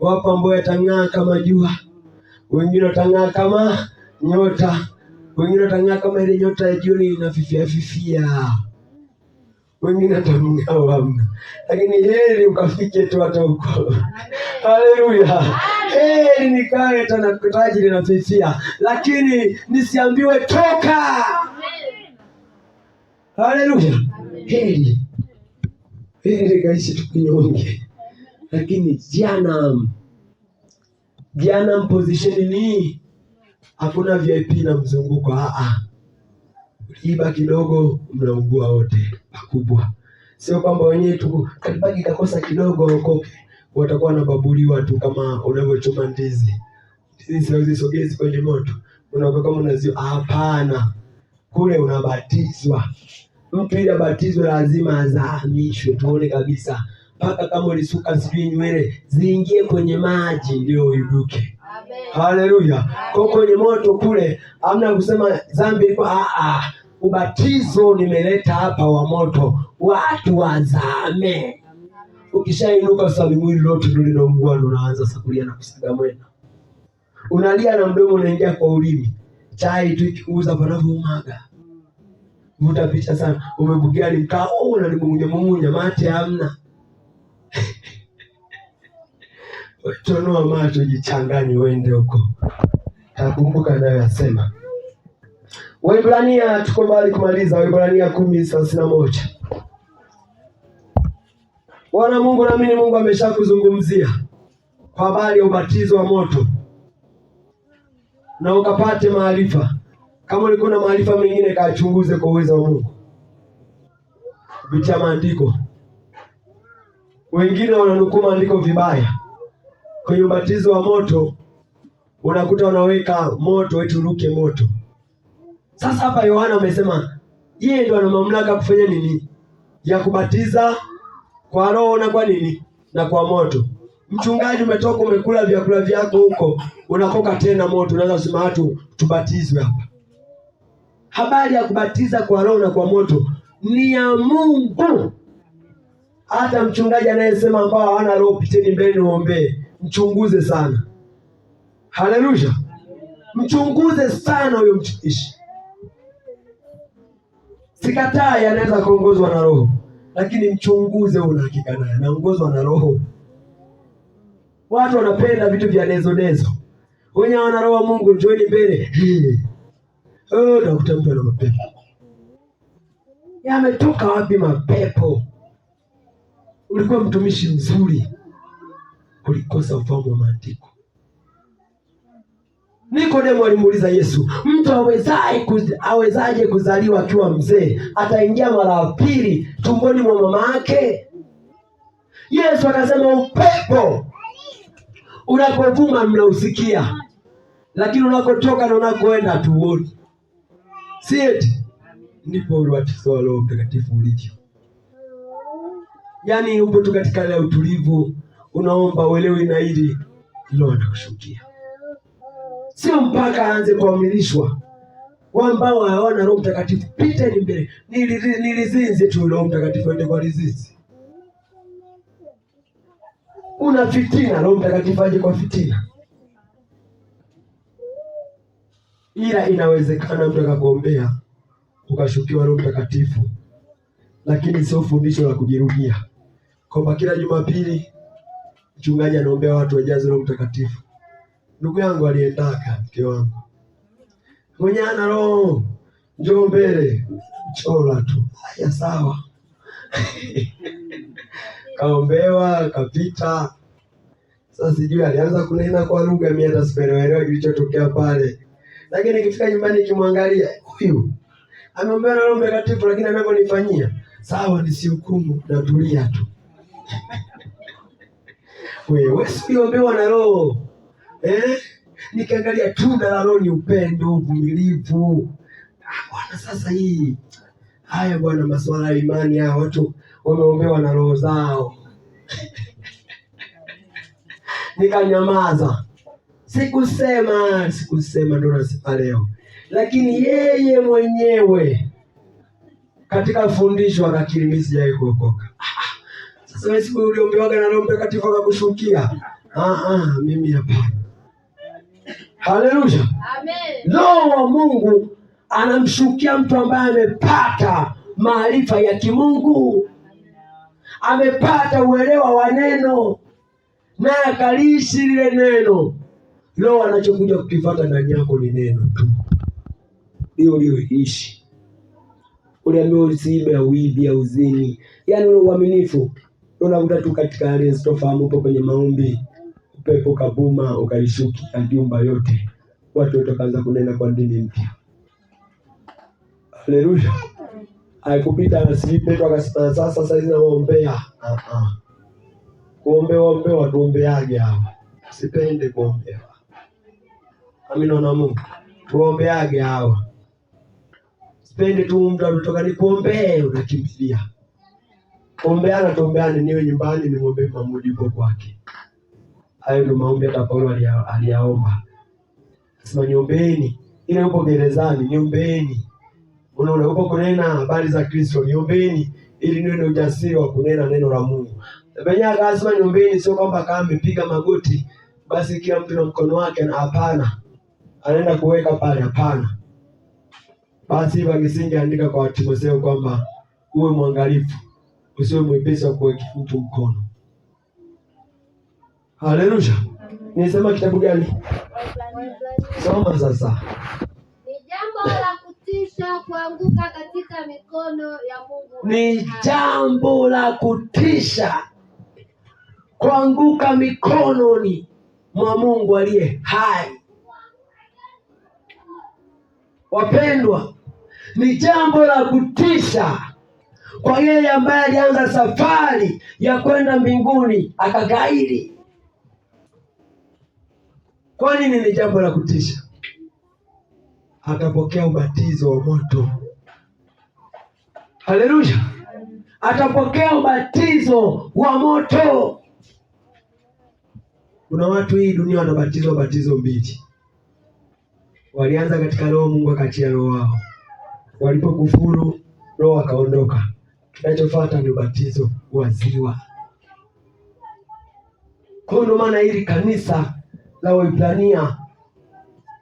Wapo ambao yatang'aa kama jua, wengine watang'aa kama nyota, wengine watang'aa kama ile nyota ya jioni inafifia, wengine watamng'aa hamna. Lakini heri ukafike tu hata huko. Haleluya. Heri nikae tena taji linafifia, lakini nisiambiwe toka. Haleluya. Heri kaishi tukinyonge. Lakini jana position ni hakuna VIP na mzunguko. Iba kidogo mnaugua wote pakubwa. Sio kwamba wenyewe tu katibaki kakosa kidogo okoke. Watakuwa na babuliwa tu kama unavyochoma ndizi. Ndizi sogezi kwenye moto. Unakuwa kama unazio. Hapana. Kule unabatizwa. Mtu ili abatizwe lazima azahamishwe. Tuone kabisa. Mpaka kama ulisuka sijui nywele ziingie kwenye maji ndio uibuke. Haleluya. Kwa kwenye moto kule hamna kusema dhambi ilikuwa ubatizo nimeleta hapa wa moto. Watu wazame. Ukishainuka sasa mwili lote ndio linaungua, ndio unaanza sakulia na kusaga mwendo. Unalia na mdomo unaingia kwa ulimi. Chai tu ikikuuza panavyomaga. Vuta picha sana. Umebugia mkao unalimungunya mate hamna. Tonoa macho jichanganye uende huko. Takumbuka nayo yasema. Waebrania tuko mbali kumaliza. Waebrania 10:31. Bwana Mungu, naamini Mungu ameshakuzungumzia kwa habari ya ubatizo wa moto na ukapate maarifa. Kama ulikuwa na maarifa mengine kachunguze kwa uwezo wa Mungu kupitia maandiko. Wengine wananukuu maandiko vibaya. Kwenye ubatizo wa moto unakuta wanaweka moto eti uruke moto. Sasa hapa Yohana amesema yeye ndo ana mamlaka kufanya nini? Ya kubatiza kwa roho na kwa nini? Na kwa moto. Mchungaji umetoka umekula vyakula vyako huko, unakoka tena moto, unaanza kusema watu tubatizwe hapa. Habari ya kubatiza kwa roho na kwa moto ni ya Mungu. Hata mchungaji anayesema ambao hawana roho piteni mbele niombe, mchunguze sana. Haleluya. Mchunguze sana huyo mtumishi. Sikatai anaweza kuongozwa na roho, lakini mchunguze una hakika naye anaongozwa na roho. Watu wanapenda vitu vya nezo. Wenye wana roho wa Mungu njoeni mbele. Nakuta mtu ana mapepo. Yametoka wapi mapepo? Ulikuwa mtumishi mzuri, ulikosa ufahamu wa maandiko. Nikodemo alimuuliza Yesu, mtu awezaje kuzaliwa akiwa mzee? Ataingia mara ya pili tumboni mwa mama yake? Yesu akasema upepo unapovuma mnausikia, lakini unakotoka na unakoenda hatuoni. Si eti? Ndipo ubatizo wa Roho Mtakatifu ulivyo. Yaani upo tu katika hali ya utulivu, unaomba uelewi na hili, Roho anakushukia. Sio mpaka aanze kuamilishwa. Wao ambao hawana Roho Mtakatifu, piteni mbele. Nilizinzi tu Roho Mtakatifu ende kwa lizinzi. Una fitina, Roho Mtakatifu aje kwa fitina. Ila inawezekana mtu akakuombea ukashukiwa Roho Mtakatifu, lakini sio fundisho la kujirudia kwamba kila Jumapili mchungaji anaombea watu wajaze Roho Mtakatifu. Ndugu yangu aliendaka, mke wangu mwenye ana roho, njoo mbele, chola tu. Haya, sawa. Kaombewa, kapita. Sasa sijui alianza kunena kwa lugha, mimi hata sielewi kilichotokea pale. Lakini nikifika nyumbani nikimwangalia, huyu ameombewa na Roho Mtakatifu, lakini anavyonifanyia, sawa, nisihukumu, natulia tu. Wewe usiombewa na Roho. Nikiangalia tunda la Roho ni upendo, uvumilivu. Bwana, sasa hii haya bwana, masuala ya imani, haya watu wameombewa na roho zao. Nikanyamaza, sikusema, ndo nasema leo. Lakini yeye mwenyewe katika fundisho akakiri, mimi sijawahi kuokoka. Sasa wewe siku uliombewaga na Roho Mtakatifu akakushukia? Mimi hapana. Haleluya, amen. Roho wa Mungu anamshukia mtu ambaye amepata maarifa ya kimungu, amepata uelewa wa neno, na akaliishi lile neno. Roho anachokuja kukifuata ndani yako ni neno tu, hiyo ulioishi. Uliambiwa usiibe, uibi, uzini, yaani ule uaminifu. Unakuta tu katika hali zitofahamu, upo kwenye maombi, upepo kabuma ukalishukia jumba yote, watu wote wakaanza kunena kwa dini mpya. Haleluya. Haikupita si Petro akasema sasa hizi naombea. Kuombewa tuombeage hapa. Sipende kuombewa. Amina na Mungu. Tuombeage hawa. Sipende tu mtu anatoka ni kuombea unakimbilia. Tuombeane niwe nyumbani nimwombe Mamudi kwa kwake. Hayo ndio maombi hata Paulo aliyaomba. Sema niombeeni, ile upo gerezani niombeeni. Unaona upo kunena habari za Kristo niombeeni ili niwe na ujasiri wa kunena neno la Mungu. Benya akasema niombeeni, sio kwamba kama amepiga magoti basi kila mtu na mkono wake, na hapana. Anaenda kuweka pale, hapana. Basi wangesingeandika kwa Timotheo kwamba uwe mwangalifu, usiwe mwepesi wa kuweka mtu mkono. Haleluya. Nisema kitabu gani? Soma sasa. Ni jambo la kutisha kuanguka katika mikono ya Mungu. Ni jambo la kutisha kuanguka mikononi mwa Mungu aliye hai. Wapendwa, ni jambo la kutisha kwa yeye ambaye alianza safari ya kwenda mbinguni akagairi. Kwa nini ni jambo la kutisha? Atapokea ubatizo wa moto. Haleluya. Atapokea ubatizo wa moto. Kuna watu hii dunia wanabatizwa batizo mbili. Walianza katika roho, Mungu akaachia roho wao. Walipokufuru, roho akaondoka. Kinachofuata ni ubatizo wa ziwa. Kwa ndio maana hili kanisa la Waebrania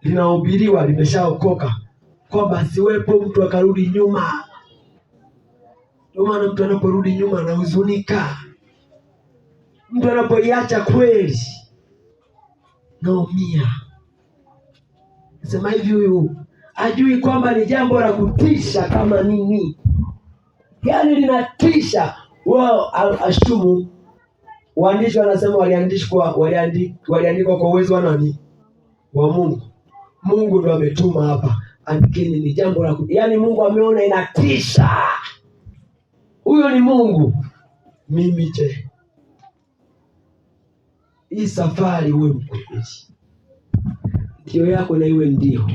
linahubiriwa limeshaokoka kwamba siwepo mtu akarudi nyuma. Ndio maana mtu anaporudi nyuma anahuzunika. Mtu anapoiacha kweli naumia. Sema hivi, huyu ajui kwamba ni jambo la kutisha kama nini. Yaani linatisha. Wao ashumu waandishi wanasema waliandikwa kwa uwezo wa nani? Wa Mungu. Mungu ndo ametuma hapa. Andikeni, ni jambo la yaani Mungu ameona inatisha. Huyo ni Mungu. Mimi je? Hii safari uwe mkweli. Ndio yako na iwe ndio.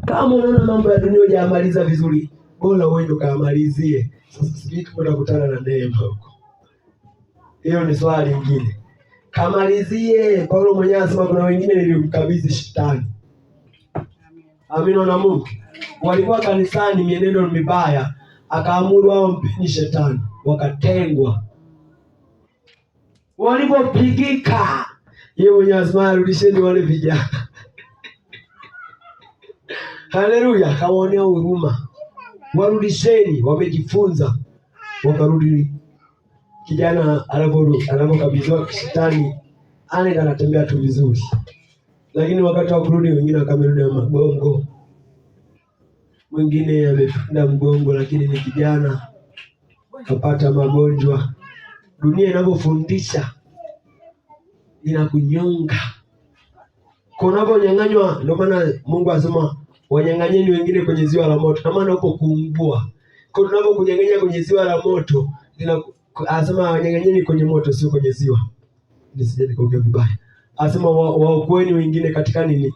Kama unaona mambo ya dunia hujamaliza vizuri, bora uende kaamalizie Sasa sijui kama utakutana na neema huko. Hiyo ni swali lingine. Kamalizie. Paulo mwenyewe anasema kuna wengine nilimkabidhi shetani. Amina na Mungu. Walikuwa kanisani mienendo mibaya, akaamuru wao mpeni shetani, wakatengwa. Walipopigika, yeye mwenyewe anasema rudisheni wale vijana. Haleluya, kawaonea huruma. Warudisheni, wamejifunza. Wakarudi. Kijana anapokabidhiwa shetani, anatembea tu vizuri. Lakini wakati wa kurudi wengine wakamerudi na magongo. Mwingine amepinda mgongo lakini ni kijana kapata magonjwa. Dunia inavyofundisha inakunyonga. Unaponyang'anywa, ndio maana Mungu asema wanyang'anyeni wengine kwenye ziwa la moto. Kama maana uko kuungua. Kwa unapokunyang'anya kwenye ziwa la moto, anasema wanyang'anyeni kwenye moto, sio kwenye ziwa. Nisije nikaongea vibaya. Anasema waokoeni wengine katika nini?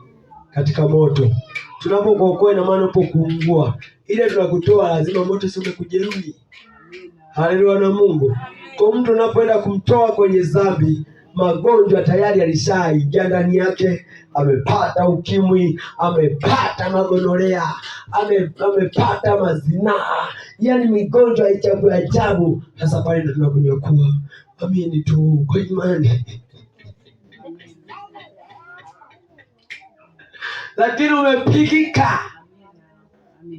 Katika moto. Tunapokuokoa na maana upo kuungua. Ile tunakutoa lazima moto sio kujeruhi. Haleluya na Mungu. Kwa mtu unapoenda kumtoa kwenye dhambi, magonjwa tayari alishaingia ndani yake, amepata ukimwi, amepata magonorea, amepata mazinaa. Yaani migonjwa ya ajabu. Sasa pale ndio tunakunyakua. Amini tu kwa imani. Lakini umepigika.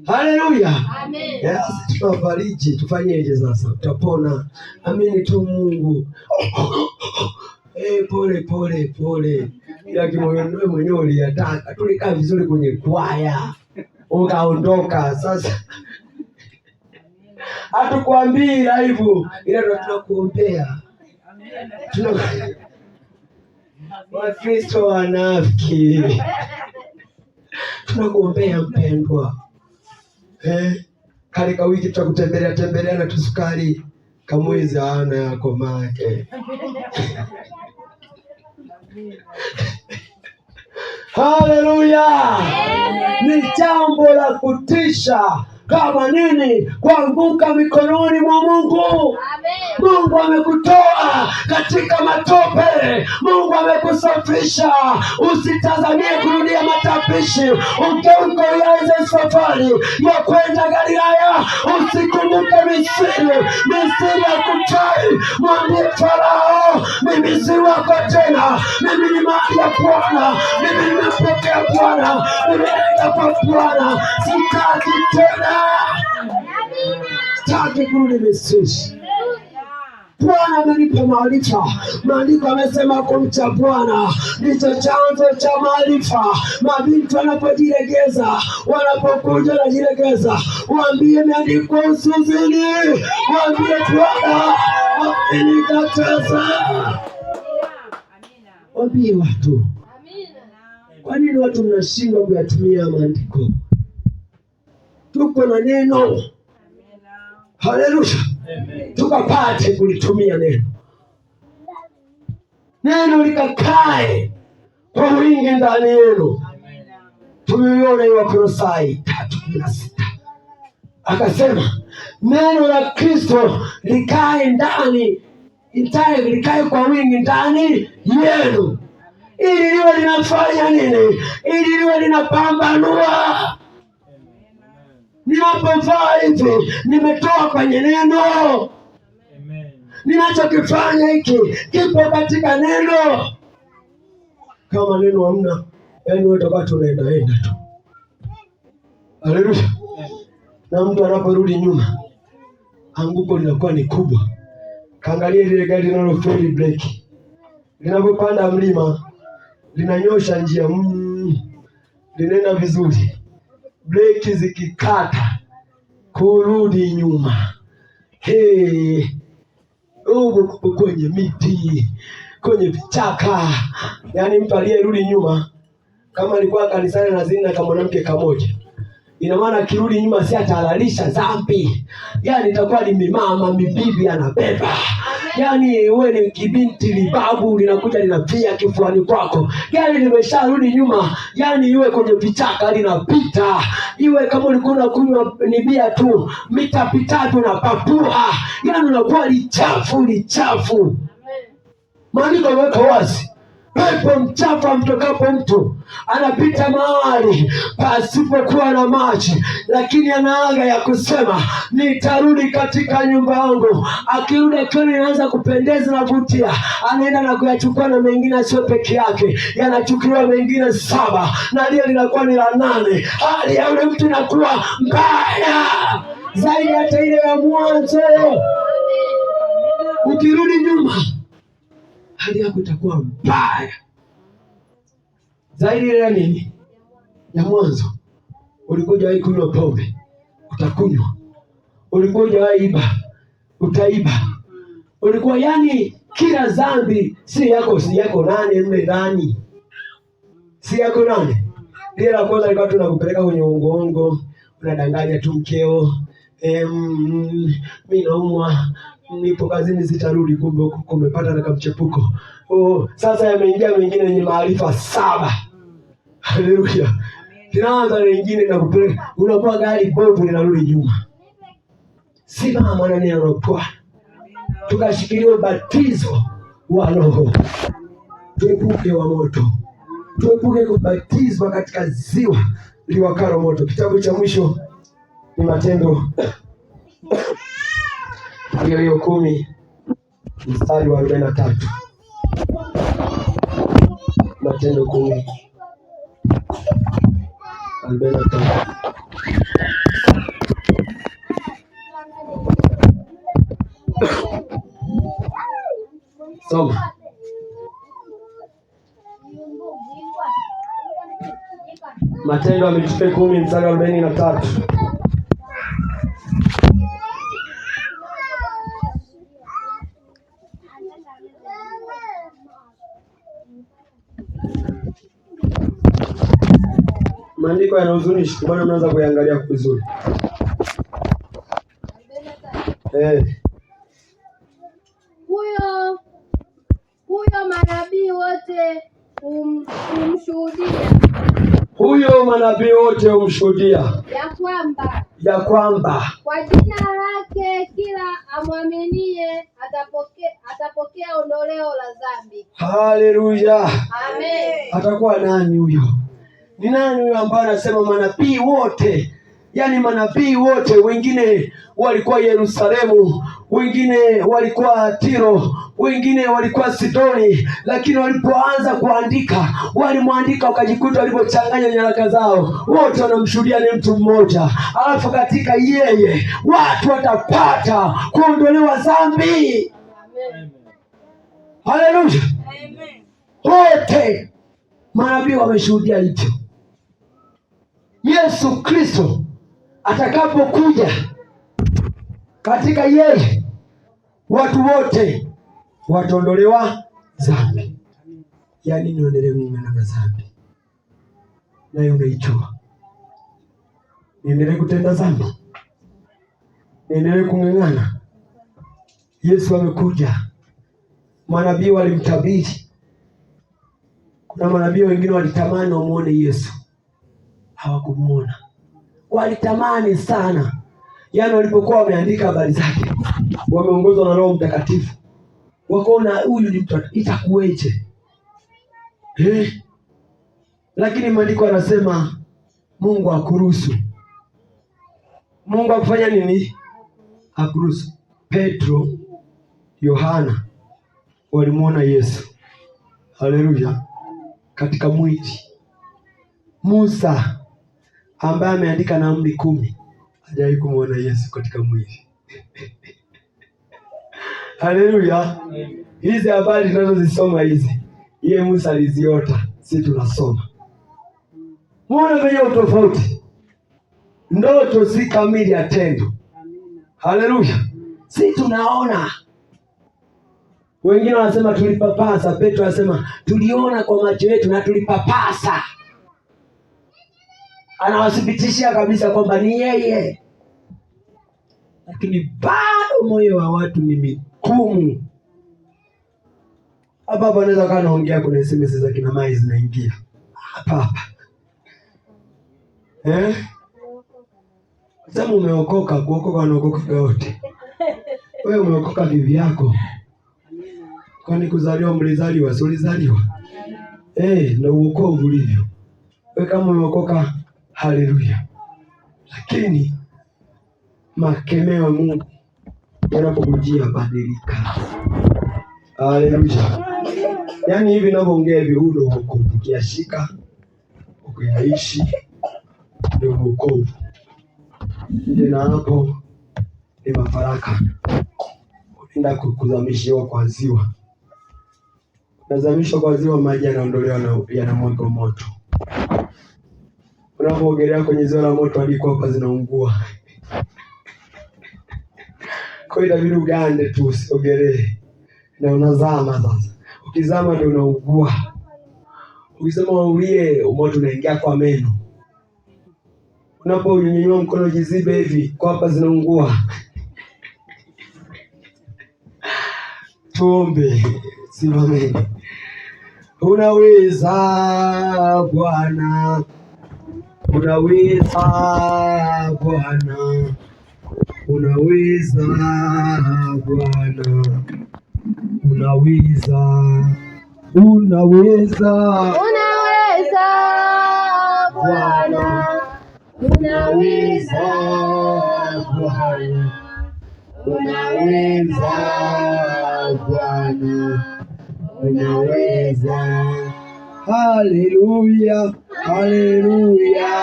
Haleluya. Amen. Yes, tunafariji, tufanyeje sasa? Utapona. Amini tu Mungu. Pole. Ila kimoyo mwenyewe uliyataka. Tulikaa vizuri kwenye kwaya. Ukaondoka sasa. Hatukwambii live. Ila tunakuombea. Wakristo wanafiki. Tunakuombea mpendwa. Katika wiki tutakutembelea na tusukari kamwezi ana yako make. Haleluya. Ni jambo la kutisha kama nini kuanguka mikononi mwa Mungu. Mungu amekutoa katika matope. Mungu amekusafisha. Usitazamie kurudia matapishi. Ugeuke uanze safari ya kwenda Galilaya. Usikumbuke Misri ya kutai. Mwambie Farao, mimi si wako tena. Mimi ni mali ya Bwana. Mimi nimepokea Bwana. Nimeenda kwa Bwana. Sitaki tena. Sitaki kurudi Misri. Bwana amenipa maarifa. Maandiko amesema kumcha Bwana ndicho chanzo cha maarifa. Mabinti wanapojilegeza, wanapokuja najilegeza, waambie imeandikwa usizini. Waambie Bwana amenikataza. Waambie watu. Kwa nini watu mnashindwa kuyatumia maandiko? Tuko na neno. Haleluya. Tukapate kulitumia neno likakae kwa wingi ndani yenu. Tumeona hiyo Wakolosai 3:16 akasema neno la Kristo likae ndani, likae kwa wingi ndani yenu, ili liwe linafanya nini? Ili liwe linapambanua. Ninapovaa hivi nimetoa kwenye neno. Ninachokifanya hiki kipo katika neno. Kama neno hamna, yaani wewe utakuwa tunaenda tu. Haleluya. Na mtu anaporudi nyuma, anguko linakuwa ni kubwa. Kaangalia ile gari linalofeli breki. Linapopanda mlima, linanyosha njia, linaenda vizuri. Breki zikikata, kurudi nyuma. Kwenye miti, kwenye vichaka. Yaani mtu aliyerudi nyuma, kama alikuwa kanisani na zina kama mwanamke kamoja, ina maana akirudi nyuma si atahalalisha dhambi. Yaani itakuwa ni mimama mibibi anabeba. yani uwe ni kibinti libabu linakuja linapia kifuani kwako, yani limesharudi nyuma, yani iwe kwenye vichaka linapita, iwe kama ulikuwa unakunywa ni bia tu mita pitatu na papua, yani unakuwa lichafu. Maandiko yameweka wazi, pepo mchafu amtokapo mtu anapita mahali pasipokuwa na maji, lakini anaaga ya kusema nitarudi katika nyumba yangu. Akirudi akiona inaanza kupendeza na kuvutia, anaenda na kuyachukua, na mengine sio peke yake, yanachukuliwa mengine 7 na lile linakuwa ni la 8. Hali ya yule mtu inakuwa mbaya zaidi hata ile ya mwanzo. Ukirudi nyuma, hali yako itakuwa mbaya zaidi ile ya nini? Ya mwanzo. Ulikuwa hujawahi kunywa pombe, utakunywa. Ulikuwa hujawahi iba, utaiba. Ulikuwa yani kila dhambi si yako nane mle ndani. Si yako nane. Ile la kwanza ilikuwa tunakupeleka kwenye uongo, unadanganya tu mkeo. Mimi naumwa, nipo kazini sitarudi, kumbe umepata na kamchepuko. Sasa yameingia mengine yenye maarifa 7. Haleluya. Tunaanza lingine na kupeleka, unakuwa gari bovu linarudi nyuma. Simama na neno la Bwana. Tukashikilie ubatizo wa Roho. Tuepuke wa moto. Tuepuke kubatizwa katika ziwa liwakalo moto. Kitabu cha mwisho ni Matendo hiyo 10 mstari wa 43. Matendo 10:43. Soma. Matendo ya Mitume 10 mstari wa 43. Maandiko yanahuzunisha, bwana mnaanza kuangalia vizuri. Huyo manabii wote humshuhudia. Huyo manabii wote humshuhudia ya kwamba kwa jina lake kila amwaminie atapokea ondoleo la dhambi. Haleluya. Amen. Atakuwa nani huyo? Ni nani huyo ambaye anasema manabii wote? Yani manabii wote, wengine walikuwa Yerusalemu, wengine walikuwa Tiro, wengine walikuwa Sidoni, lakini walipoanza kuandika, walimwandika wakajikuta walipochanganya nyaraka zao, wote wanamshuhudia ni mtu mmoja. Alafu katika yeye watu watapata kuondolewa dhambi. Amen. Haleluya. Amen. Wote manabii wameshuhudia hicho. Yesu Kristo atakapokuja, katika yeye watu wote wataondolewa dhambi. Yani niendelee kung'ang'ana na dhambi, naye unaijua. Niendelee kutenda dhambi, niendelee kung'ang'ana. Yesu amekuja. Manabii walimtabiri. Kuna manabii wengine walitamani wamuone Yesu, hawakumuona. Walitamani sana, yani walipokuwa wameandika habari zake, wameongozwa na Roho Mtakatifu, wakaona huyu ni mtu, itakuweje? Lakini maandiko yanasema Mungu hakuruhusu. Mungu akufanya nini? Hakuruhusu. Petro, Yohana walimuona Yesu. Haleluya. Katika mwili. Musa ambaye ameandika na amri 10 hajawahi kumuona Yesu katika mwili. Haleluya. Hizi habari tunazozisoma hizi, yeye Musa aliziota, sisi tunasoma. Muone venye utofauti. Ndoto si kamili ya tendo. Haleluya. Sisi tunaona. Wengine wanasema tulipapasa. Petro anasema tuliona kwa macho yetu na tulipapasa. Anawathibitishia kabisa kwamba ni yeye. Lakini bado moyo wa watu ni migumu. hapa anaweza kaa naongea, kuna SMS za kina Mai zinaingia hapa. Sema umeokoka, kuokoka wanaokoka wote. Wewe umeokoka bibi yako. Kwani kuzaliwa mlizaliwa, si ulizaliwa? Na uokovu ulivyo. Wewe kama umeokoka, haleluya. Lakini makemeo Mungu yanapokujia, badilika. Haleluya. Yaani hivi ninavyoongea hivi, huu ndio wokovu. Ukiashika, ukiyaishi, ndio wokovu. Na hapo ni mafaraka. Unaenda kuzamishiwa kwa ziwa. Unazamishwa kwa ziwa, maji yanaondolewa na yanamwaga moto. Unapoogelea kwenye ziwa la moto hadi kwapa zinaungua. Kwa hiyo inabidi ugande tu, usiogelee. Na unazama sasa. Ukizama ndio unaugua. Ukisema ulie, moto unaingia kwa meno. Unaponyanyua mkono jizibe hivi, kwapa zinaungua. Tuombe. Simameni. Unaweza Bwana, unaweza Bwana, unaweza Bwana, unaweza, unaweza, unaweza Bwana, unaweza Bwana, unaweza Bwana, unaweza. Haleluya, haleluya,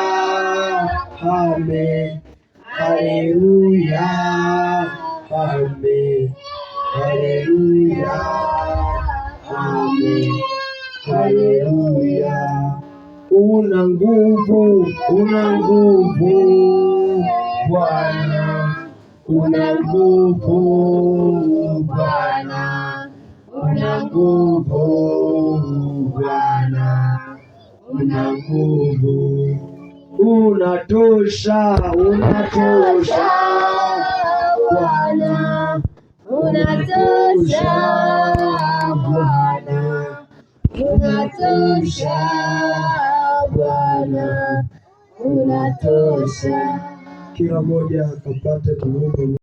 amen. Haleluya, amen. Haleluya, amen. Haleluya. Una nguvu, una nguvu Bwana, una nguvu Bwana, una nguvu Bwana, una nguvu. Unatosha, unatosha Bwana, Unatosha Bwana, unatosha Bwana, unatosha. Kila mmoja akapate kuomba.